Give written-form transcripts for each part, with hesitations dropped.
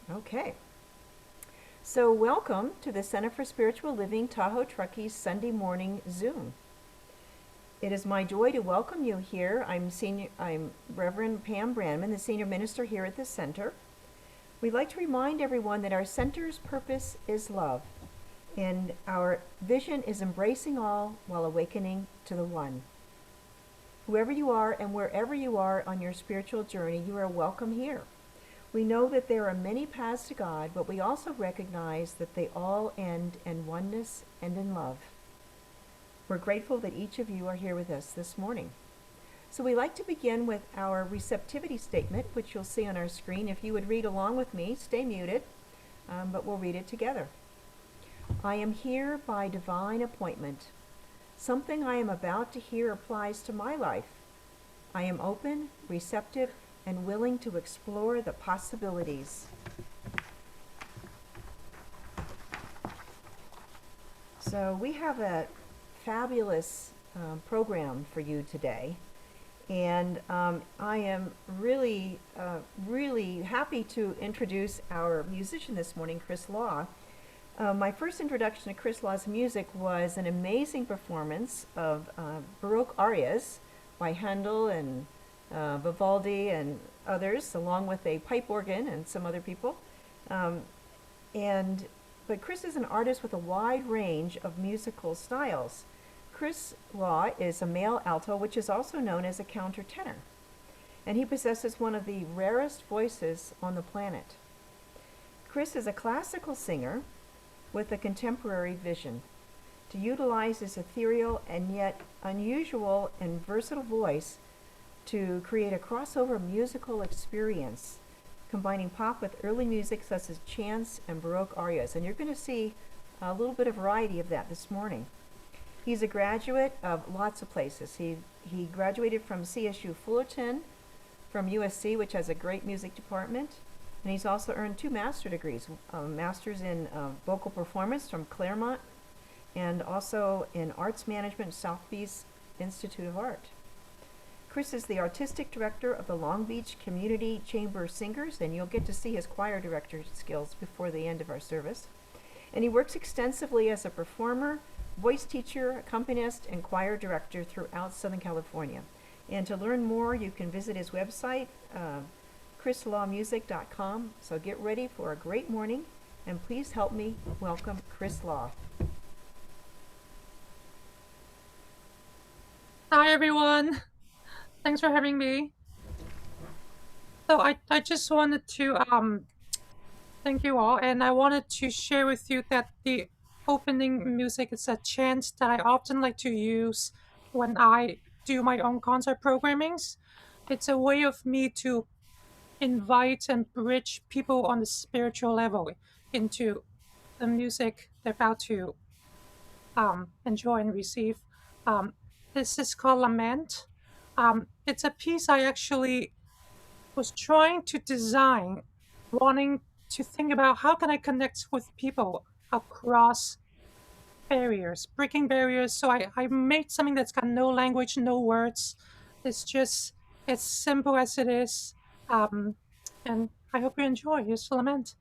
Okay. So, welcome to the Center for Spiritual Living Tahoe-Truckee Sunday morning Zoom. It is my joy to welcome you here. I'm Rev Pam Brandman, the senior minister here at the center. We'd like to remind everyone that our center's purpose is love, and our vision is embracing all while awakening to the one. Whoever you are and wherever you are on your spiritual journey, you are welcome here. We know that there are many paths to God, but we also recognize that they all end in oneness and in love. We're grateful that each of you are here with us this morning. So we like to begin with our receptivity statement, which you'll see on our screen. If you would read along with me, stay muted, but we'll read it together. I am here by divine appointment. Something I am about to hear applies to my life. I am open, receptive, and willing to explore the possibilities. So we have a fabulous program for you today, and I am really happy to introduce our musician this morning, Cris Law. My first introduction to Cris Law's music was an amazing performance of Baroque arias by Handel and Vivaldi and others, along with a pipe organ and some other people. But Cris is an artist with a wide range of musical styles. Cris Law is a male alto, which is also known as a countertenor, and he possesses one of the rarest voices on the planet. Cris is a classical singer with a contemporary vision to utilize his ethereal and yet unusual and versatile voice to create a crossover musical experience, combining pop with early music such as chants and Baroque arias. And you're going to see a little bit of variety of that this morning. He's a graduate of lots of places. He graduated from CSU Fullerton, from USC, which has a great music department. And he's also earned 2 master degrees, masters in vocal performance from Claremont, and also in arts management, South Beach Institute of Art. Cris is the artistic director of the Long Beach Community Chamber Singers, and you'll get to see his choir director skills before the end of our service. And he works extensively as a performer, voice teacher, accompanist, and choir director throughout Southern California. And to learn more, you can visit his website, crislawmusic.com. So get ready for a great morning, and please help me welcome Cris Law. Hi everyone, thanks for having me. So I just wanted to thank you all, and I wanted to share with you that the opening music is a chant that I often like to use when I do my own concert programmings. It's a way of me to invite and bridge people on the spiritual level into the music they're about to enjoy and receive. Um, this is called Lament. It's a piece I actually was trying to design, wanting to think about how can I connect with people across barriers, breaking barriers. So I made something that's got no language, no words. It's just as simple as it is. Um, and I hope you enjoy. Here's to Lament.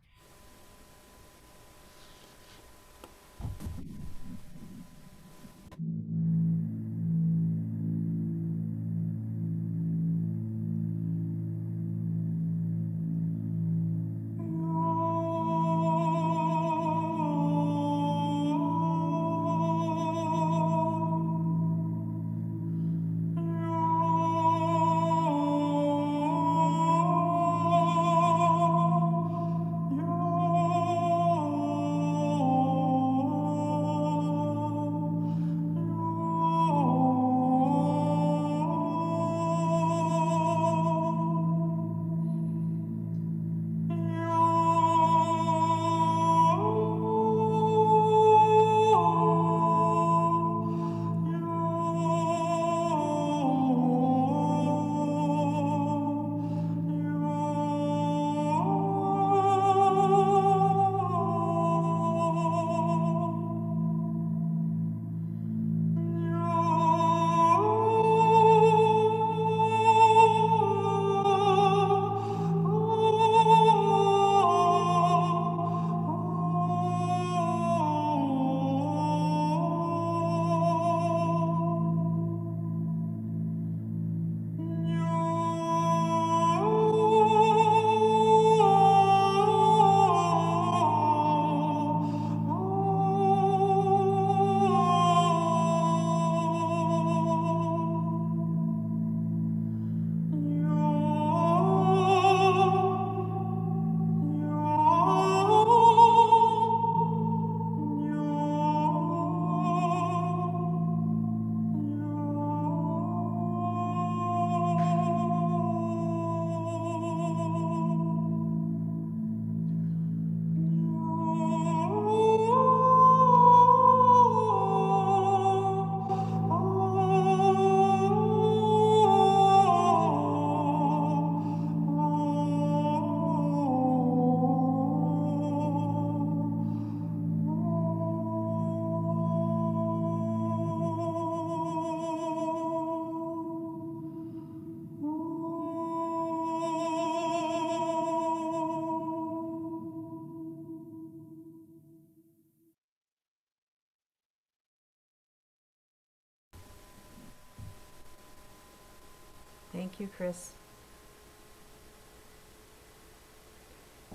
Thank you, Cris.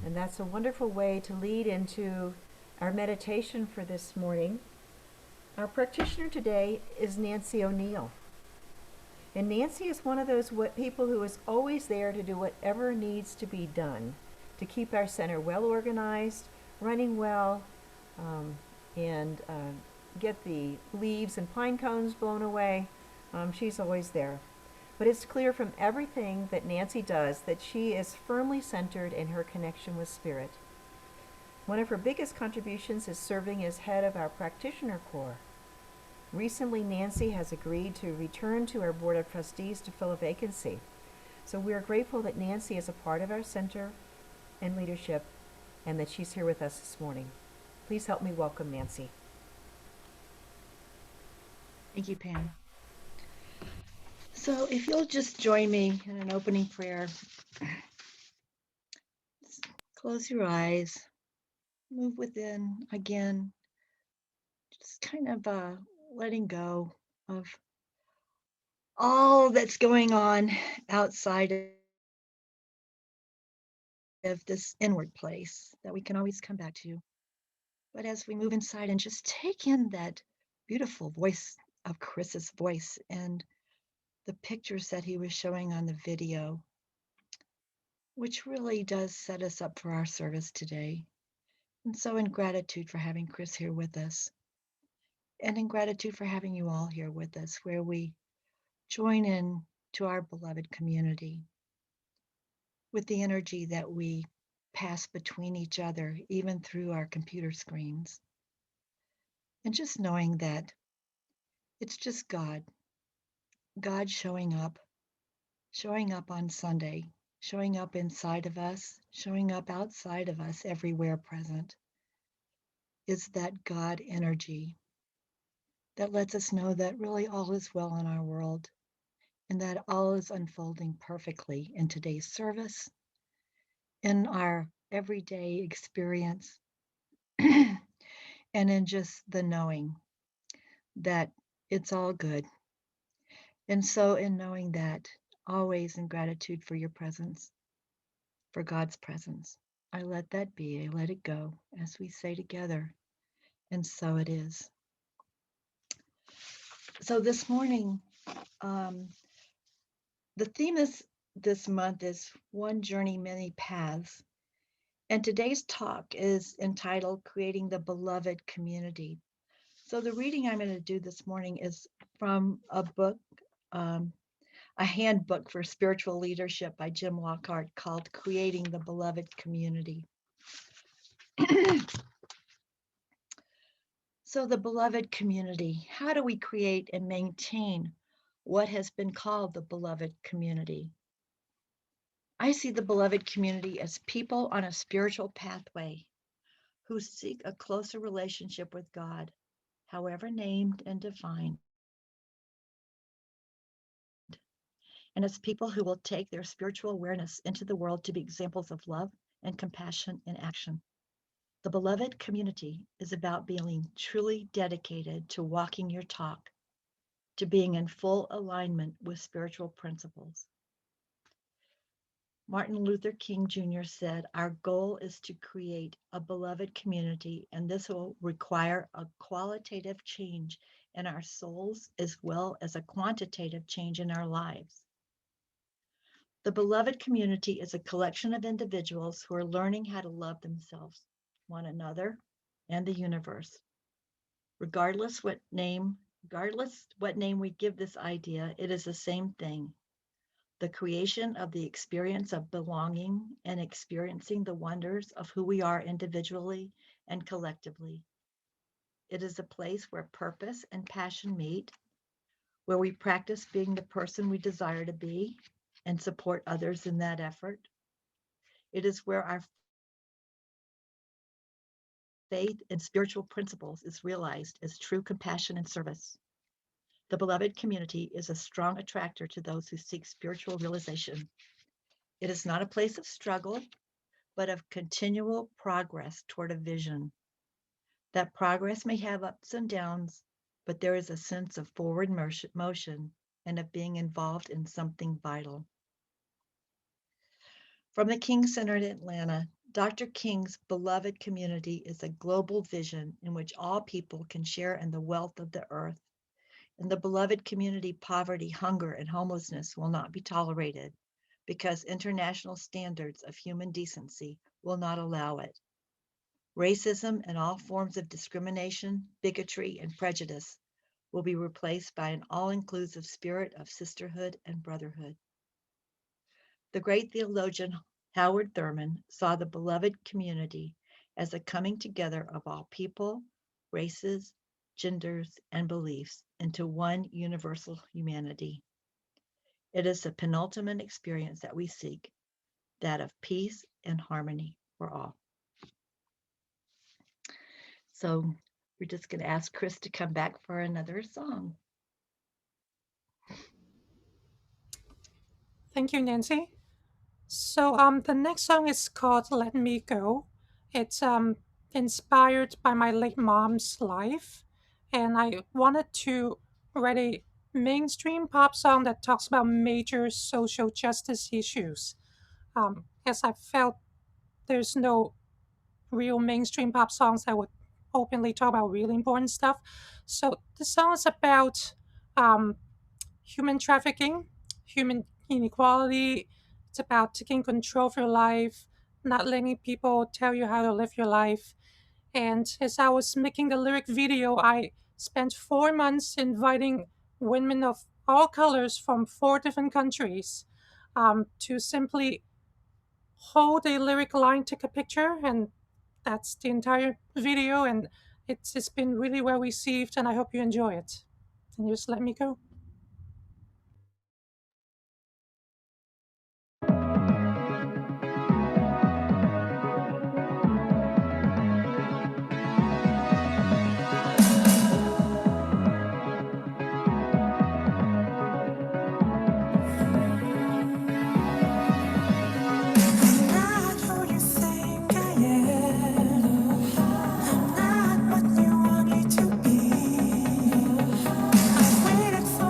And that's a wonderful way to lead into our meditation for this morning. Our practitioner today is Nancy O'Neill. And Nancy is one of those people who is always there to do whatever needs to be done to keep our center well organized, running well, and get the leaves and pine cones blown away. She's always there. But it's clear from everything that Nancy does that she is firmly centered in her connection with Spirit. One of her biggest contributions is serving as head of our practitioner corps. Recently, Nancy has agreed to return to our Board of Trustees to fill a vacancy. So we are grateful that Nancy is a part of our center and leadership and that she's here with us this morning. Please help me welcome Nancy. Thank you, Pam. So if you'll just join me in an opening prayer, close your eyes, move within again, just kind of letting go of all that's going on outside of this inward place that we can always come back to. But as we move inside and just take in that beautiful voice of Chris's voice and the pictures that he was showing on the video, which really does set us up for our service today. And so in gratitude for having Cris here with us, and in gratitude for having you all here with us, where we join in to our beloved community with the energy that we pass between each other, even through our computer screens. And just knowing that it's just God showing up on Sunday, showing up inside of us, showing up outside of us, everywhere present, is that God energy that lets us know that really all is well in our world and that all is unfolding perfectly in today's service, in our everyday experience, and in just the knowing that it's all good. And so in knowing that, always in gratitude for your presence, for God's presence, I let that be, I let it go, as we say together, and so it is. So this morning, the theme this month is One Journey, Many Paths. And today's talk is entitled Creating the Beloved Community. So the reading I'm going to do this morning is from a book, a handbook for spiritual leadership by Jim Lockhart called Creating the Beloved Community. So the beloved community, how do we create and maintain what has been called the beloved community? I see the beloved community as people on a spiritual pathway who seek a closer relationship with God, however named and defined, and as people who will take their spiritual awareness into the world to be examples of love and compassion in action. The beloved community is about being truly dedicated to walking your talk, to being in full alignment with spiritual principles. Martin Luther King Jr. said, "Our goal is to create a beloved community, and this will require a qualitative change in our souls as well as a quantitative change in our lives." The beloved community is a collection of individuals who are learning how to love themselves, one another, and the universe. Regardless what name we give this idea, it is the same thing. The creation of the experience of belonging and experiencing the wonders of who we are individually and collectively. It is a place where purpose and passion meet, where we practice being the person we desire to be and support others in that effort. It is where our faith and spiritual principles is realized as true compassion and service. The beloved community is a strong attractor to those who seek spiritual realization. It is not a place of struggle, but of continual progress toward a vision. That progress may have ups and downs, but there is a sense of forward motion and of being involved in something vital. From the King Center in Atlanta, Dr. King's beloved community is a global vision in which all people can share in the wealth of the earth. In the beloved community, poverty, hunger, and homelessness will not be tolerated because international standards of human decency will not allow it. Racism and all forms of discrimination, bigotry, and prejudice will be replaced by an all-inclusive spirit of sisterhood and brotherhood. The great theologian Howard Thurman saw the beloved community as a coming together of all people, races, genders, and beliefs into one universal humanity. It is the penultimate experience that we seek, that of peace and harmony for all. So we're just going to ask Cris to come back for another song. Thank you, Nancy. So the next song is called Let Me Go. It's inspired by my late mom's life, and I wanted to write a mainstream pop song that talks about major social justice issues. As I felt there's no real mainstream pop songs that would openly talk about really important stuff. So the song is about um, human trafficking, human inequality. It's about taking control of your life, not letting people tell you how to live your life. And as I was making the lyric video, I spent 4 months inviting women of all colors from 4 different countries to simply hold a lyric line, take a picture, and that's the entire video. And it's been really well received, and I hope you enjoy it. And just let me go. Not who you think I am, not what you want me to be. I waited for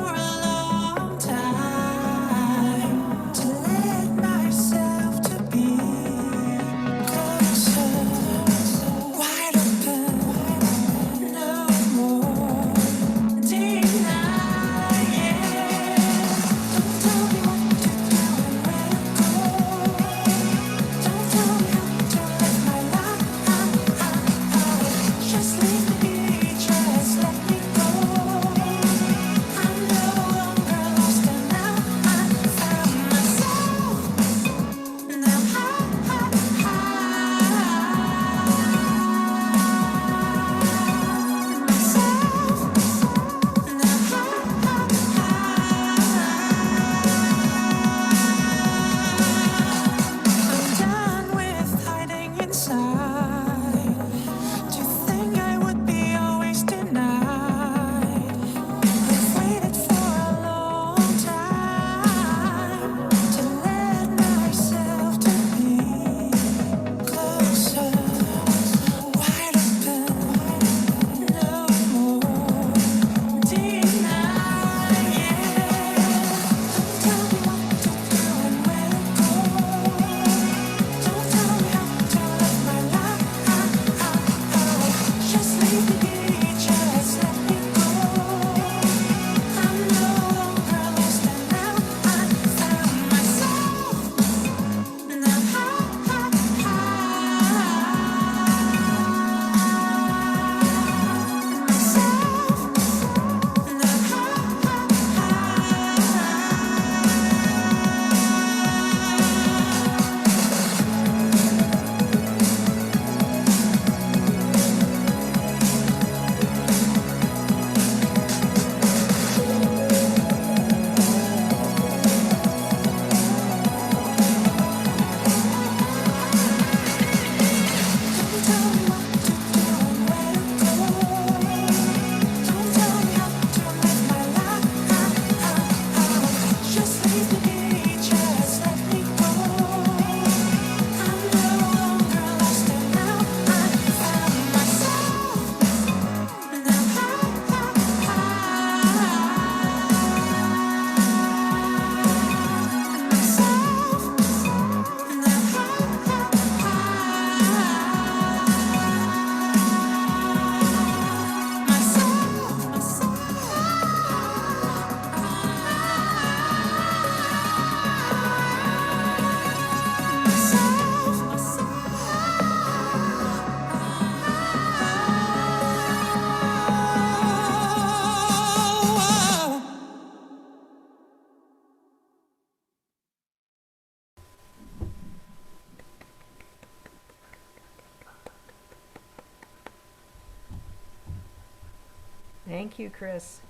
Thank you, Cris.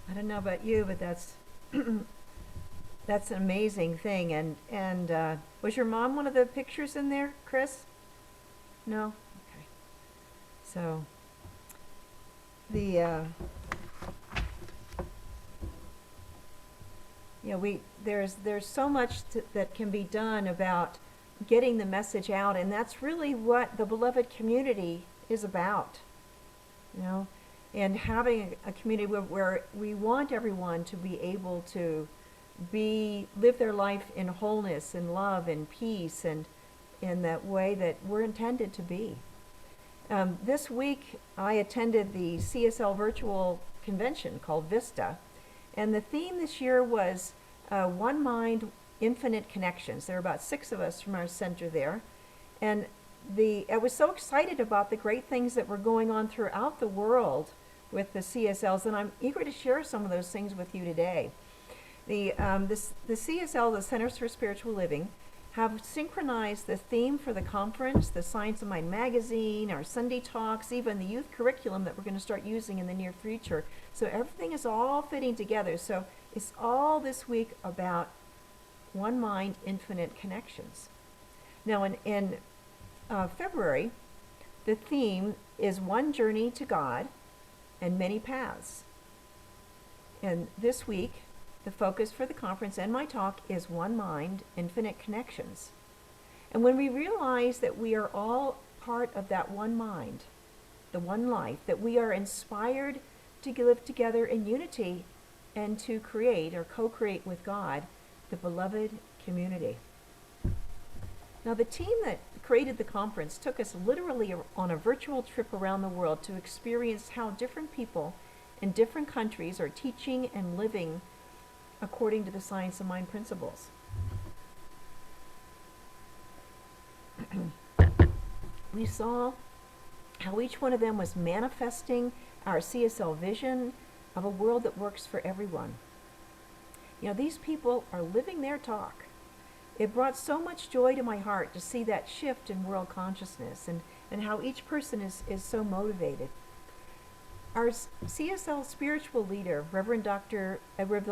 I don't know about you, but that's that's an amazing thing. And was your mom one of the pictures in there, Cris? No. Okay. So the there's so much that can be done about getting the message out, and that's really what the beloved community is about. You know, and having a community where we want everyone to be able to live their life in wholeness and love and peace and in that way that we're intended to be. This week I attended the CSL virtual convention called Vista, and the theme this year was One Mind, Infinite Connections. There are about 6 of us from our center there, and I was so excited about the great things that were going on throughout the world with the CSLs, and I'm eager to share some of those things with you today. The CSL, the Centers for Spiritual Living, have synchronized the theme for the conference, the Science of Mind magazine, our Sunday talks, even the youth curriculum that we're going to start using in the near future. So everything is all fitting together. So it's all this week about one mind, infinite connections. Now in February, the theme is One Journey to God and Many Paths. And this week, the focus for the conference and my talk is One Mind, Infinite Connections. And when we realize that we are all part of that one mind, the one life, that we are inspired to live together in unity and to create or co-create with God the beloved community. Now, the team that created the conference took us literally on a virtual trip around the world to experience how different people in different countries are teaching and living according to the Science of Mind principles. We saw how each one of them was manifesting our CSL vision of a world that works for everyone. You know, these people are living their talk. It brought so much joy to my heart to see that shift in world consciousness and how each person is so motivated. Our CSL spiritual leader, Reverend Dr. Edward,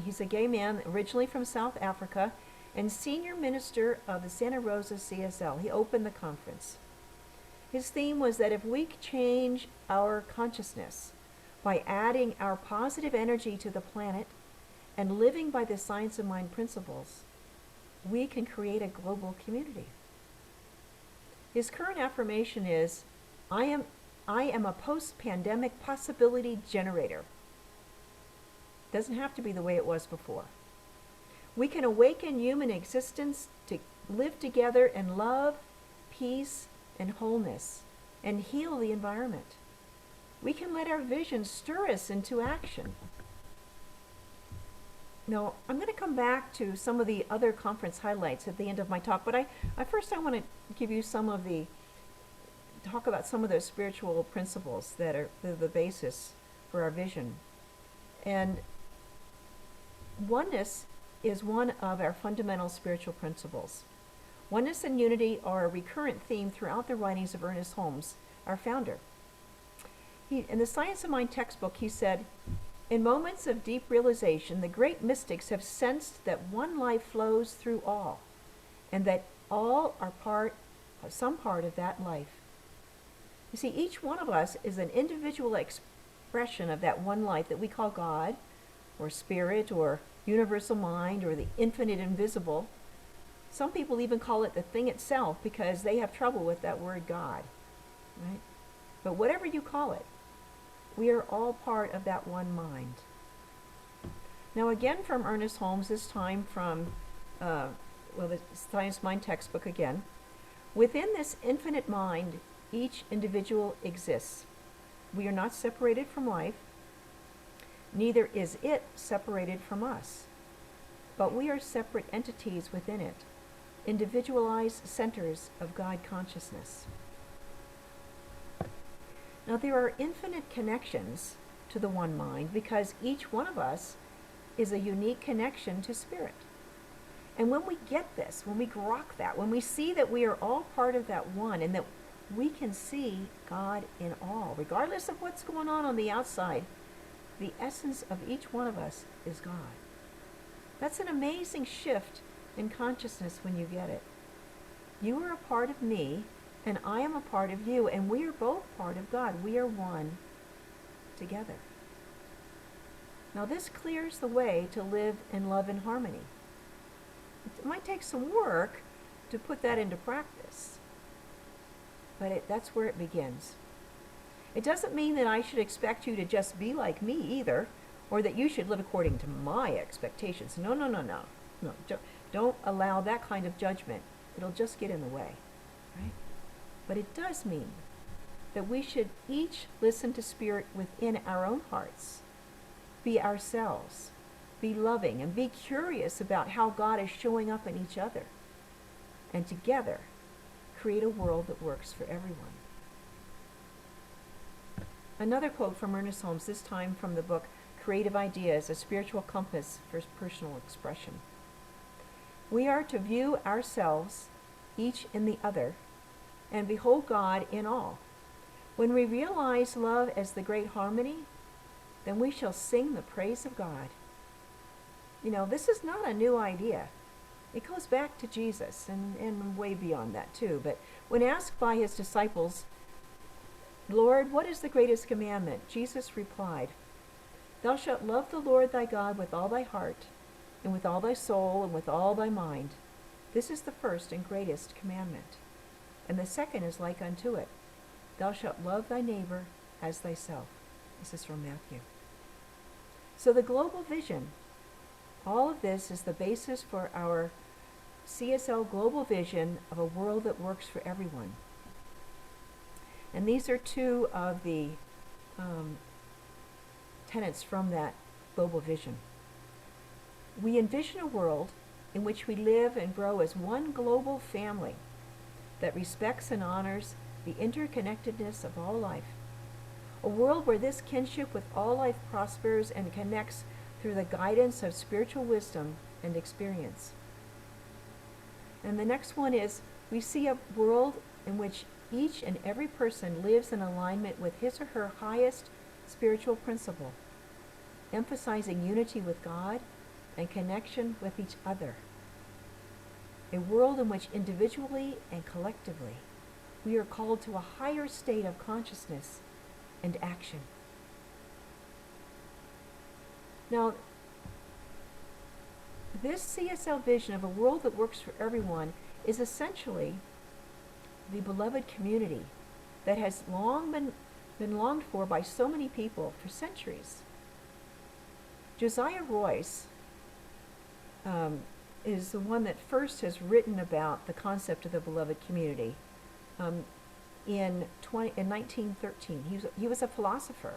he's a gay man originally from South Africa and senior minister of the Santa Rosa CSL. He opened the conference. His theme was that if we change our consciousness by adding our positive energy to the planet and living by the Science of Mind principles, we can create a global community. His current affirmation is, I am a post-pandemic possibility generator. Doesn't have to be the way it was before. We can awaken human existence to live together in love, peace, and wholeness, and heal the environment. We can let our vision stir us into action. Now, I'm going to come back to some of the other conference highlights at the end of my talk, but I want to give you talk about some of those spiritual principles that are the basis for our vision. And oneness is one of our fundamental spiritual principles. Oneness and unity are a recurrent theme throughout the writings of Ernest Holmes, our founder. In the Science of Mind textbook, he said, in moments of deep realization, the great mystics have sensed that one life flows through all, and that all are some part of that life. You see, each one of us is an individual expression of that one life that we call God, or Spirit, or Universal Mind, or the Infinite Invisible. Some people even call it the thing itself because they have trouble with that word God, right? But whatever you call it, we are all part of that one mind. Now again from Ernest Holmes, this time from the Science Mind textbook again. Within this infinite mind, each individual exists. We are not separated from life. Neither is it separated from us. But we are separate entities within it, individualized centers of God consciousness. Now there are infinite connections to the one mind because each one of us is a unique connection to Spirit. And when we get this, when we grok that, when we see that we are all part of that one and that we can see God in all. Regardless of what's going on the outside, the essence of each one of us is God. That's an amazing shift in consciousness when you get it. You are a part of me, and I am a part of you, and we are both part of God. We are one together. Now this clears the way to live in love and harmony. It might take some work to put that into practice, but that's where it begins. It doesn't mean that I should expect you to just be like me either, or that you should live according to my expectations. No. No, don't allow that kind of judgment. It'll just get in the way, right? But it does mean that we should each listen to Spirit within our own hearts, be ourselves, be loving, and be curious about how God is showing up in each other, and together create a world that works for everyone. Another quote from Ernest Holmes, this time from the book Creative Ideas, A Spiritual Compass for Personal Expression. We are to view ourselves, each in the other, and behold God in all. When we realize love as the great harmony, then we shall sing the praise of God. You know, this is not a new idea. It goes back to Jesus and way beyond that too. But when asked by his disciples, Lord, what is the greatest commandment? Jesus replied, Thou shalt love the Lord thy God with all thy heart, and with all thy soul, and with all thy mind. This is the first and greatest commandment. And the second is like unto it. Thou shalt love thy neighbor as thyself. This is from Matthew. So the global vision, all of this is the basis for our CSL global vision of a world that works for everyone. And these are two of the tenets from that global vision. We envision a world in which we live and grow as one global family that respects and honors the interconnectedness of all life. A world where this kinship with all life prospers and connects through the guidance of spiritual wisdom and experience. And the next one is, we see a world in which each and every person lives in alignment with his or her highest spiritual principle, emphasizing unity with God and connection with each other. A world in which individually and collectively we are called to a higher state of consciousness and action. Now, this CSL vision of a world that works for everyone is essentially the beloved community that has long been longed for by so many people for centuries. Josiah Royce is the one that first has written about the concept of the beloved community. In 1913, he was a philosopher,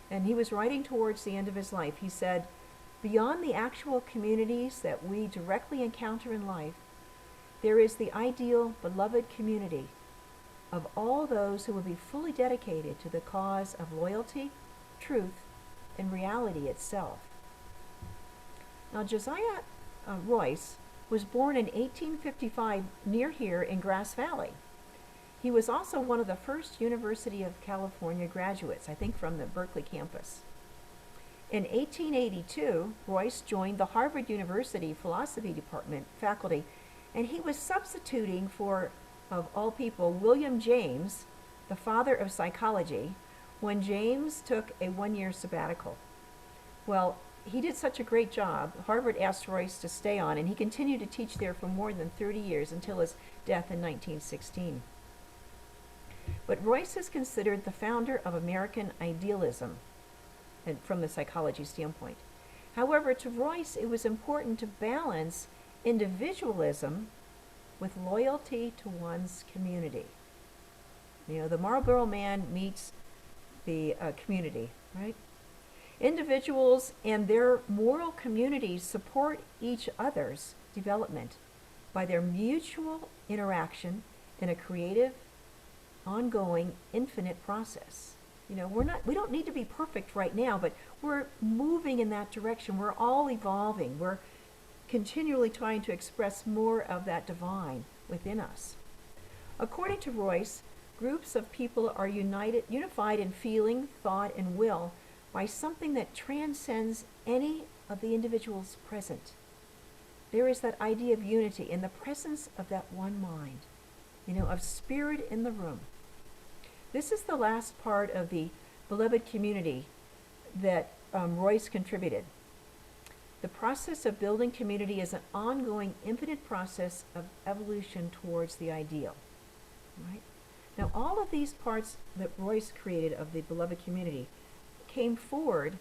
and he was writing towards the end of his life. He said, beyond the actual communities that we directly encounter in life, there is the ideal beloved community of all those who will be fully dedicated to the cause of loyalty, truth, and reality itself. Now, Josiah Royce was born in 1855 near here in Grass Valley. He was also one of the first University of California graduates, I think from the Berkeley campus. In 1882, Royce joined the Harvard University Philosophy Department faculty, and he was substituting for, of all people, William James, the father of psychology, when James took a one-year sabbatical. Well, he did such a great job, Harvard asked Royce to stay on, and he continued to teach there for more than 30 years until his death in 1916. But Royce is considered the founder of American idealism, and from the psychology standpoint. However, to Royce, it was important to balance individualism with loyalty to one's community. You know, the Marlboro Man meets the community, right? Individuals and their moral communities support each other's development by their mutual interaction in a creative, ongoing, infinite process. You know, we don't need to be perfect right now, but we're moving in that direction. We're all evolving. We're continually trying to express more of that divine within us. According to Royce, Groups of people are unified in feeling, thought, and will by something that transcends any of the individuals present. There is that idea of unity in the presence of that one mind, of spirit in the room. This is the last part of the beloved community that Royce contributed. The process of building community is an ongoing, infinite process of evolution towards the ideal. Right? Now, all of these parts that Royce created of the beloved community came forward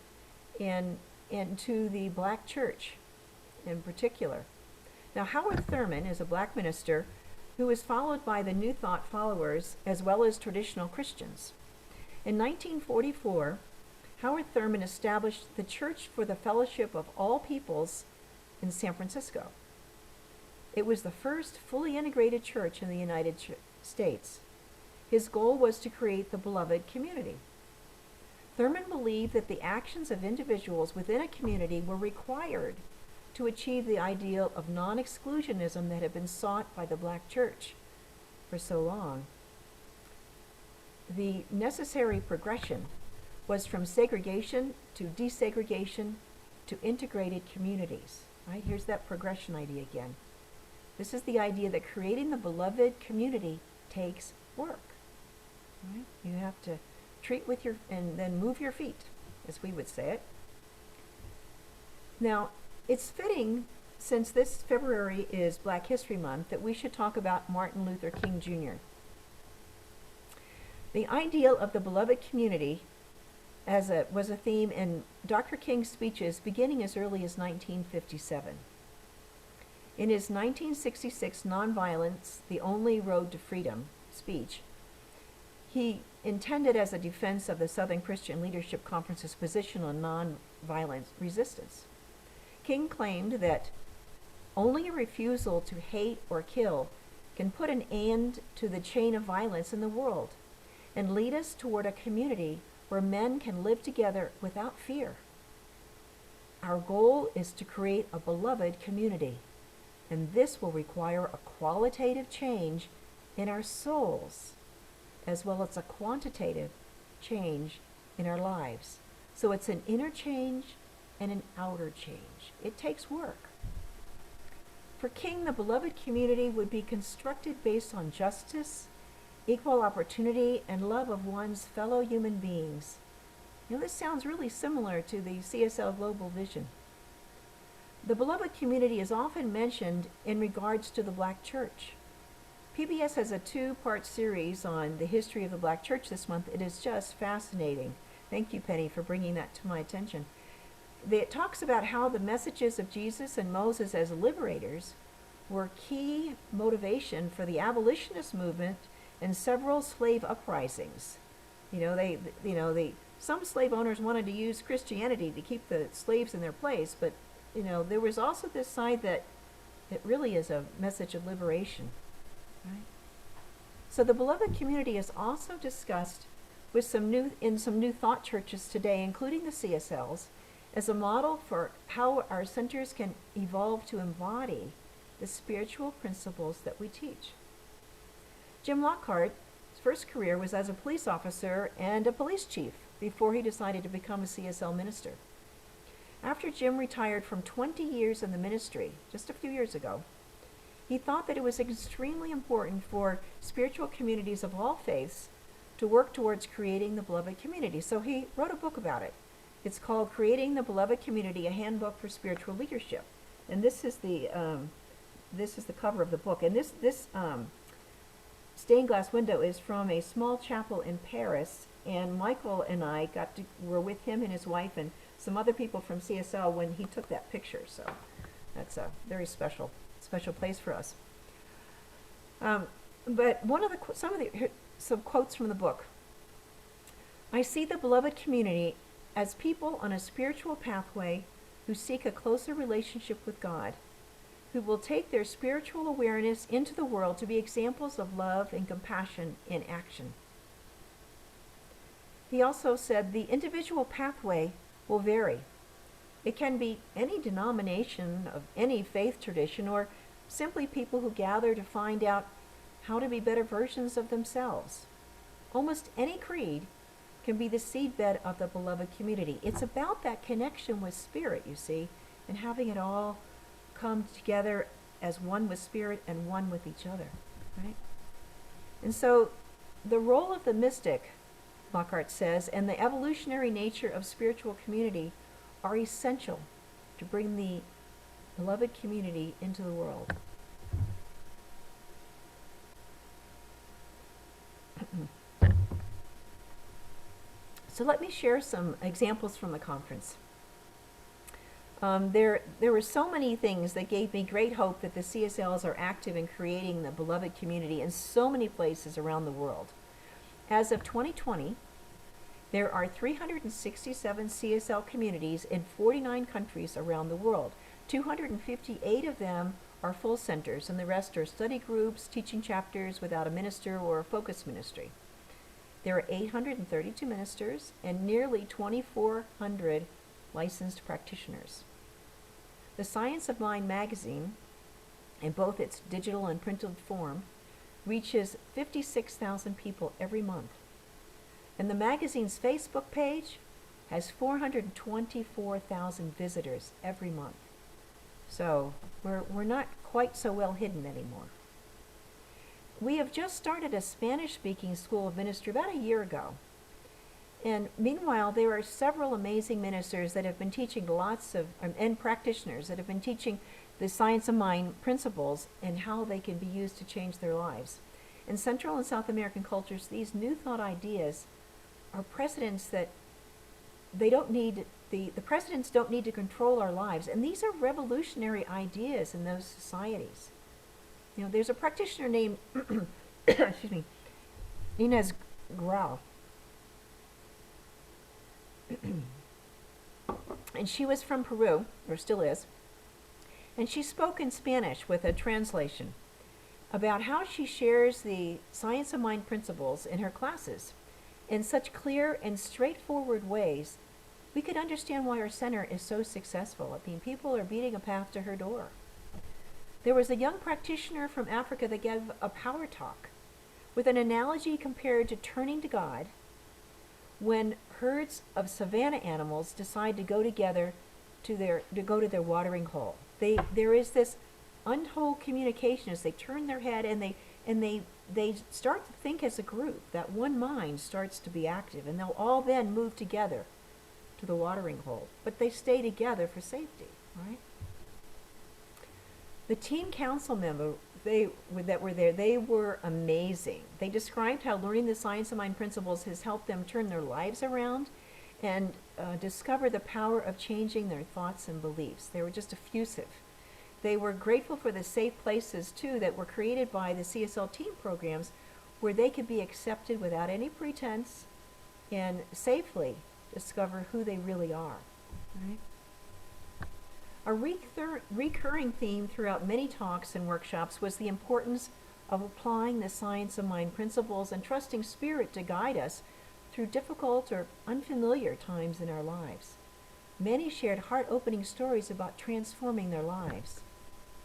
into the black church in particular. Now, Howard Thurman is a black minister who was followed by the New Thought followers as well as traditional Christians. In 1944, Howard Thurman established the Church for the Fellowship of All Peoples in San Francisco. It was the first fully integrated church in the United States. His goal was to create the beloved community. Thurman believed that the actions of individuals within a community were required to achieve the ideal of non-exclusionism that had been sought by the black church for so long. The necessary progression was from segregation to desegregation to integrated communities. Right? Here's that progression idea again. This is the idea that creating the beloved community takes work. Right? You have to treat with and then move your feet, as we would say it. Now, it's fitting, since this February is Black History Month, that we should talk about Martin Luther King Jr. The ideal of the beloved community was a theme in Dr. King's speeches beginning as early as 1957. In his 1966 Nonviolence, the Only Road to Freedom speech, he intended as a defense of the Southern Christian Leadership Conference's position on nonviolent resistance. King claimed that only a refusal to hate or kill can put an end to the chain of violence in the world and lead us toward a community where men can live together without fear. Our goal is to create a beloved community, and this will require a qualitative change in our souls, as well as a quantitative change in our lives. So it's an inner change and an outer change. It takes work. For King, the beloved community would be constructed based on justice, equal opportunity, and love of one's fellow human beings. This sounds really similar to the CSL Global Vision. The beloved community is often mentioned in regards to the Black Church. PBS has a 2-part series on the history of the Black Church this month. It is just fascinating. Thank you, Penny, for bringing that to my attention. It talks about how the messages of Jesus and Moses as liberators were key motivation for the abolitionist movement and several slave uprisings. Some slave owners wanted to use Christianity to keep the slaves in their place, but there was also this side that it really is a message of liberation. Right? So the beloved community is also discussed with some new thought churches today, including the CSLs, as a model for how our centers can evolve to embody the spiritual principles that we teach. Jim Lockhart's first career was as a police officer and a police chief before he decided to become a CSL minister. After Jim retired from 20 years in the ministry, just a few years ago, he thought that it was extremely important for spiritual communities of all faiths to work towards creating the beloved community. So he wrote a book about it. It's called Creating the Beloved Community, a Handbook for Spiritual Leadership. And this is the cover of the book. And this stained glass window is from a small chapel in Paris. And Michael and I were with him and his wife and some other people from CSL when he took that picture. So that's a very special place for us. But some quotes from the book. I see the beloved community as people on a spiritual pathway who seek a closer relationship with God, who will take their spiritual awareness into the world to be examples of love and compassion in action. He also said the individual pathway will vary. It can be any denomination of any faith tradition, or simply people who gather to find out how to be better versions of themselves. Almost any creed can be the seedbed of the beloved community. It's about that connection with spirit, you see, and having it all come together as one with spirit and one with each other, right? And so the role of the mystic, Lockhart says, and the evolutionary nature of spiritual community are essential to bring the beloved community into the world. So let me share some examples from the conference. There were so many things that gave me great hope that the CSLs are active in creating the beloved community in so many places around the world. As of 2020, there are 367 CSL communities in 49 countries around the world. 258 of them are full centers, and the rest are study groups, teaching chapters without a minister or a focus ministry. There are 832 ministers and nearly 2,400 licensed practitioners. The Science of Mind magazine, in both its digital and printed form, reaches 56,000 people every month. And the magazine's Facebook page has 424,000 visitors every month. So we're not quite so well hidden anymore. We have just started a Spanish-speaking school of ministry about a year ago. And meanwhile, there are several amazing ministers that have been teaching and practitioners that have been teaching the Science of Mind principles and how they can be used to change their lives. In Central and South American cultures, these new thought ideas are precedents that the presidents don't need to control our lives. And these are revolutionary ideas in those societies. You know, there's a practitioner named, excuse me, Inez Grau. And she was from Peru, or still is. And she spoke in Spanish with a translation about how she shares the Science of Mind principles in her classes in such clear and straightforward ways. We could understand why our center is so successful. I mean, people are beating a path to her door. There was a young practitioner from Africa that gave a power talk with an analogy compared to turning to God when herds of savanna animals decide to go together to go to their watering hole. There is this untold communication as they turn their head and they start to think as a group. That one mind starts to be active, and they'll all then move together to the watering hole. But they stay together for safety, right? The team council members that were there, they were amazing. They described how learning the Science of Mind principles has helped them turn their lives around and discover the power of changing their thoughts and beliefs. They were just effusive. They were grateful for the safe places, too, that were created by the CSL team programs where they could be accepted without any pretense and safely discover who they really are. Right? A recurring theme throughout many talks and workshops was the importance of applying the Science of Mind principles and trusting Spirit to guide us through difficult or unfamiliar times in our lives. Many shared heart-opening stories about transforming their lives.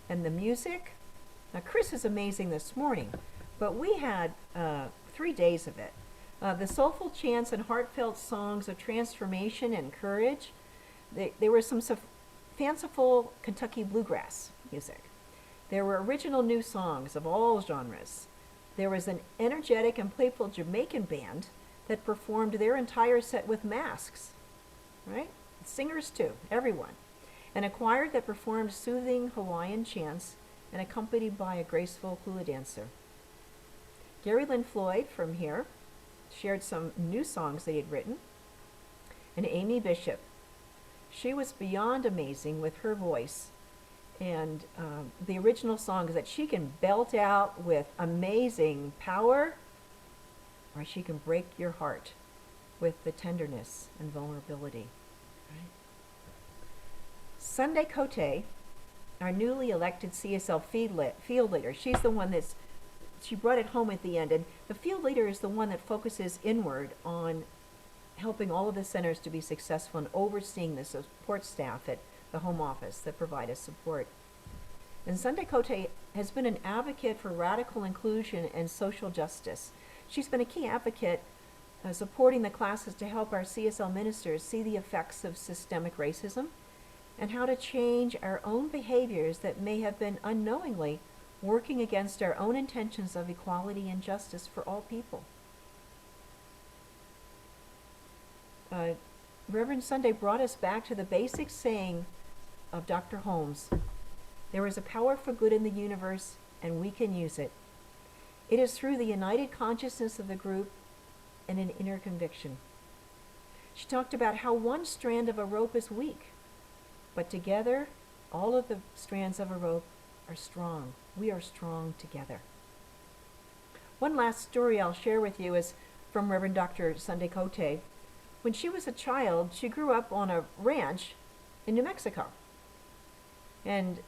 And the music? Now, Cris is amazing this morning, but we had 3 days of it. The soulful chants and heartfelt songs of transformation and courage. There were some fanciful Kentucky bluegrass music. There were original new songs of all genres. There was an energetic and playful Jamaican band that performed their entire set with masks, right? Singers too, everyone. And a choir that performed soothing Hawaiian chants and accompanied by a graceful hula dancer. Gary Lynn Floyd from here shared some new songs that he had written. And Amy Bishop, she was beyond amazing with her voice and the original songs that she can belt out with amazing power, or she can break your heart with the tenderness and vulnerability. Right? Sunday Cote, our newly elected CSL field leader, she's the one she brought it home at the end, and the field leader is the one that focuses inward on helping all of the centers to be successful and overseeing the support staff at the home office that provide us support. And Sunday Cote has been an advocate for radical inclusion and social justice. She's been a key advocate supporting the classes to help our CSL ministers see the effects of systemic racism and how to change our own behaviors that may have been unknowingly working against our own intentions of equality and justice for all people. Reverend Sunday brought us back to the basic saying of Dr. Holmes: there is a power for good in the universe, and we can use it. It is through the united consciousness of the group and an inner conviction. She talked about how one strand of a rope is weak, but together, all of the strands of a rope are strong. We are strong together. One last story I'll share with you is from Reverend Dr. Sunday Cote. When she was a child, she grew up on a ranch in New Mexico. And,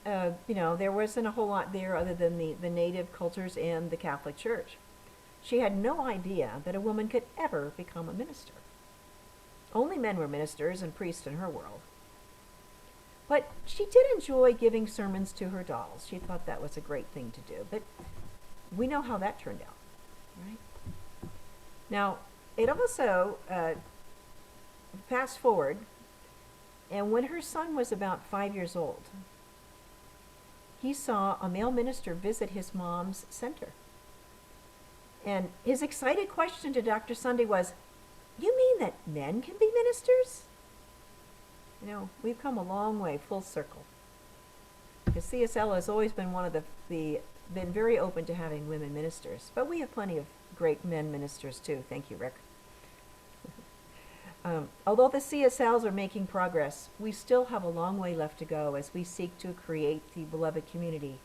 there wasn't a whole lot there other than the native cultures and the Catholic Church. She had no idea that a woman could ever become a minister. Only men were ministers and priests in her world. But she did enjoy giving sermons to her dolls. She thought that was a great thing to do. But we know how that turned out, right? Now, it also, fast forward, and when her son was about 5 years old, he saw a male minister visit his mom's center. And his excited question to Dr. Sunday was, "You mean that men can be ministers?" We've come a long way, full circle. Because CSL has always been one of been very open to having women ministers. But we have plenty of great men ministers too. Thank you, Rick. Although the CSLs are making progress, we still have a long way left to go as we seek to create the beloved community,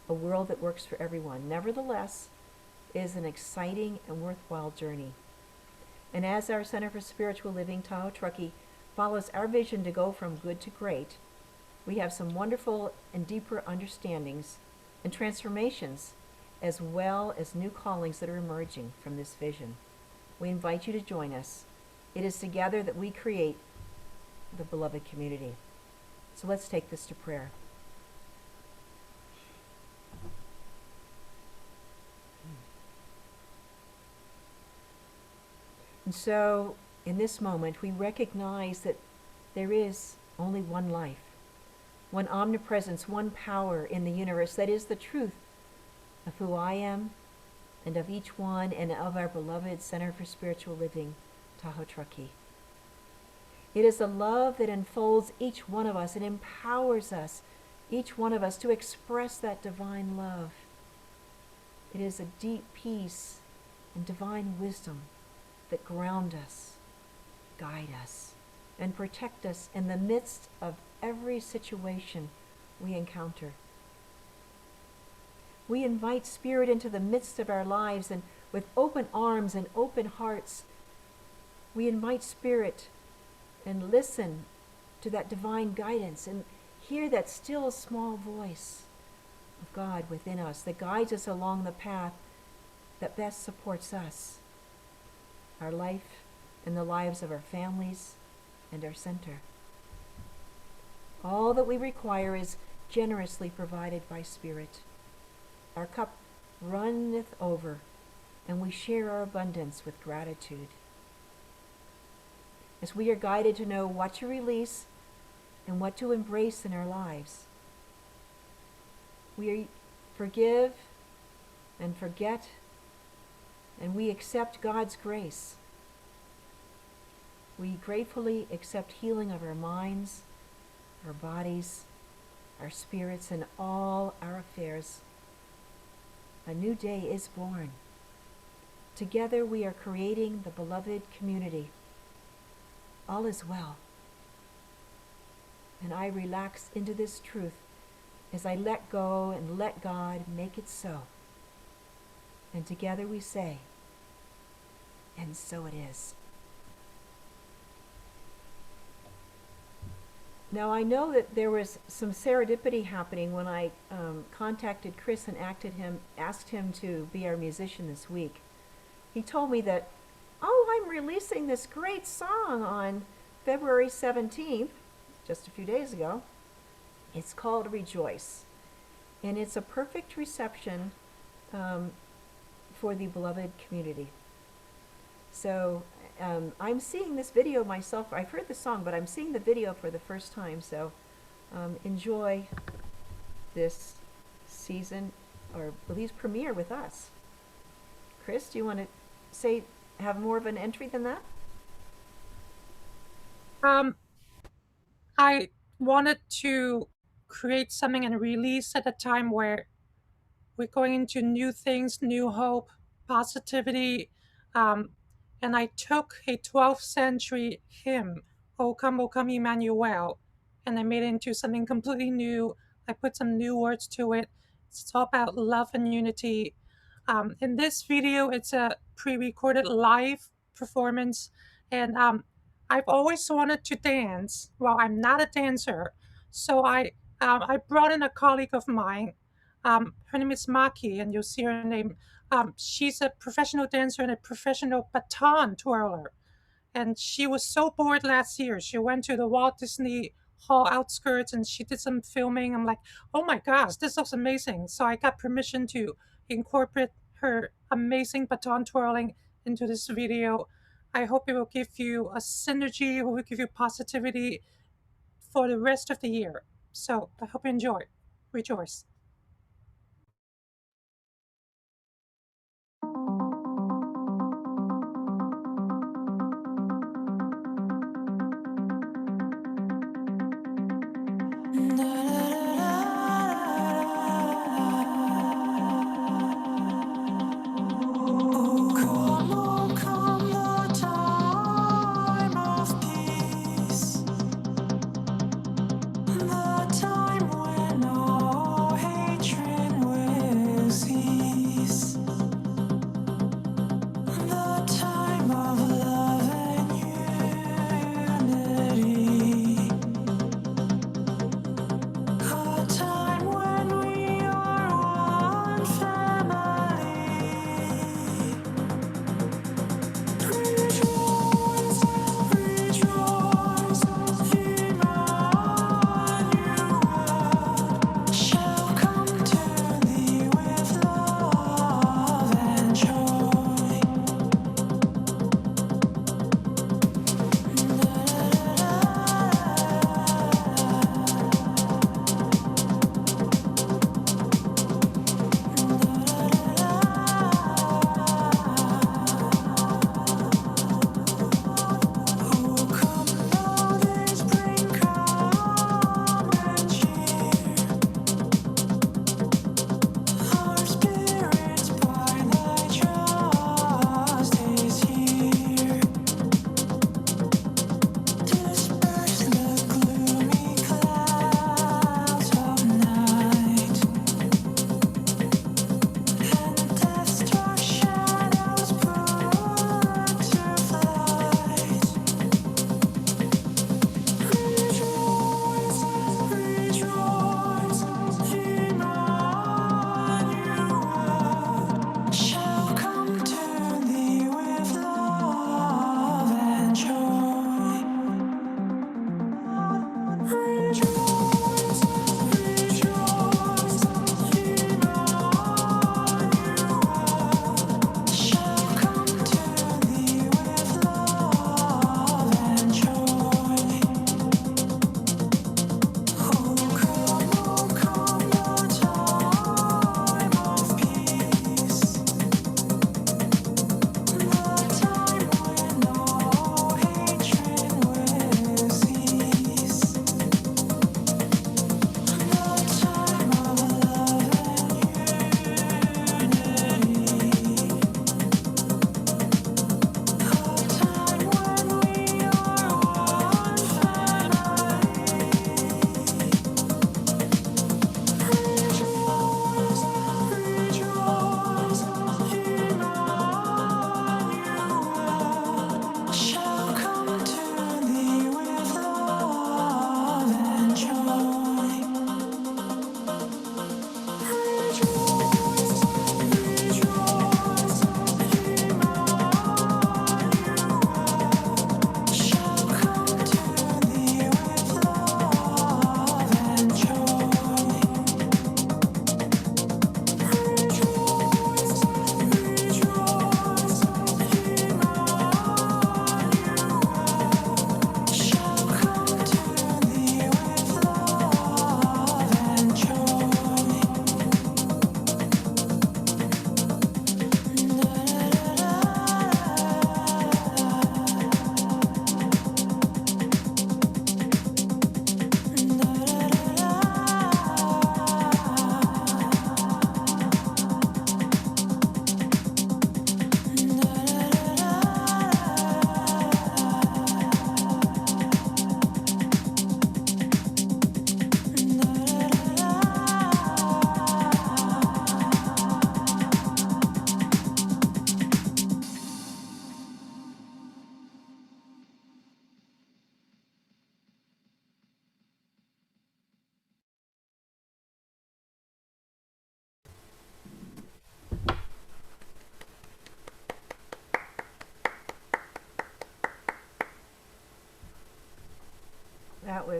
a world that works for everyone. Nevertheless, it is an exciting and worthwhile journey. And as our Center for Spiritual Living, Tahoe-Truckee, follows our vision to go from good to great, we have some wonderful and deeper understandings and transformations, as well as new callings that are emerging from this vision. We invite you to join us. It is together that we create the beloved community. So let's take this to prayer. And so, in this moment, we recognize that there is only one life, one omnipresence, one power in the universe that is the truth of who I am and of each one and of our beloved Center for Spiritual Living, Tahoe-Truckee. It is a love that enfolds each one of us and empowers us, each one of us, to express that divine love. It is a deep peace and divine wisdom that ground us, guide us, and protect us in the midst of every situation we encounter. We invite Spirit into the midst of our lives, and with open arms and open hearts, we invite Spirit and listen to that divine guidance and hear that still small voice of God within us that guides us along the path that best supports us, our life, and the lives of our families and our center. All that we require is generously provided by Spirit. Our cup runneth over, and we share our abundance with gratitude. As we are guided to know what to release and what to embrace in our lives, we forgive and forget, and we accept God's grace. We gratefully accept healing of our minds, our bodies, our spirits, and all our affairs. A new day is born. Together we are creating the beloved community. All is well. And I relax into this truth as I let go and let God make it so. And together we say, and so it is. Now I know that there was some serendipity happening when I contacted Cris and asked him to be our musician this week. He told me that, I'm releasing this great song on February 17th, just a few days ago. It's called Rejoice. And it's a perfect reception for the beloved community. So I'm seeing this video myself. I've heard the song, but I'm seeing the video for the first time. So enjoy this season, or at least premiere with us. Cris, do you want to have more of an entry than that? I wanted to create something and release at a time where we're going into new things, new hope, positivity. Um, and I took a 12th century hymn, O Come, Emmanuel, and I made it into something completely new. I put some new words to it. It's all about love and unity. In this video, it's a pre-recorded live performance, and I've always wanted to dance. Well, I'm not a dancer, so I brought in a colleague of mine. Her name is Maki, and you'll see her name. She's a professional dancer and a professional baton twirler. And she was so bored last year. She went to the Walt Disney Hall outskirts and she did some filming. I'm like, oh my gosh, this looks amazing. So I got permission to incorporate her amazing baton twirling into this video. I hope it will give you a synergy, it will give you positivity for the rest of the year. So I hope you enjoy. Rejoice. The time when all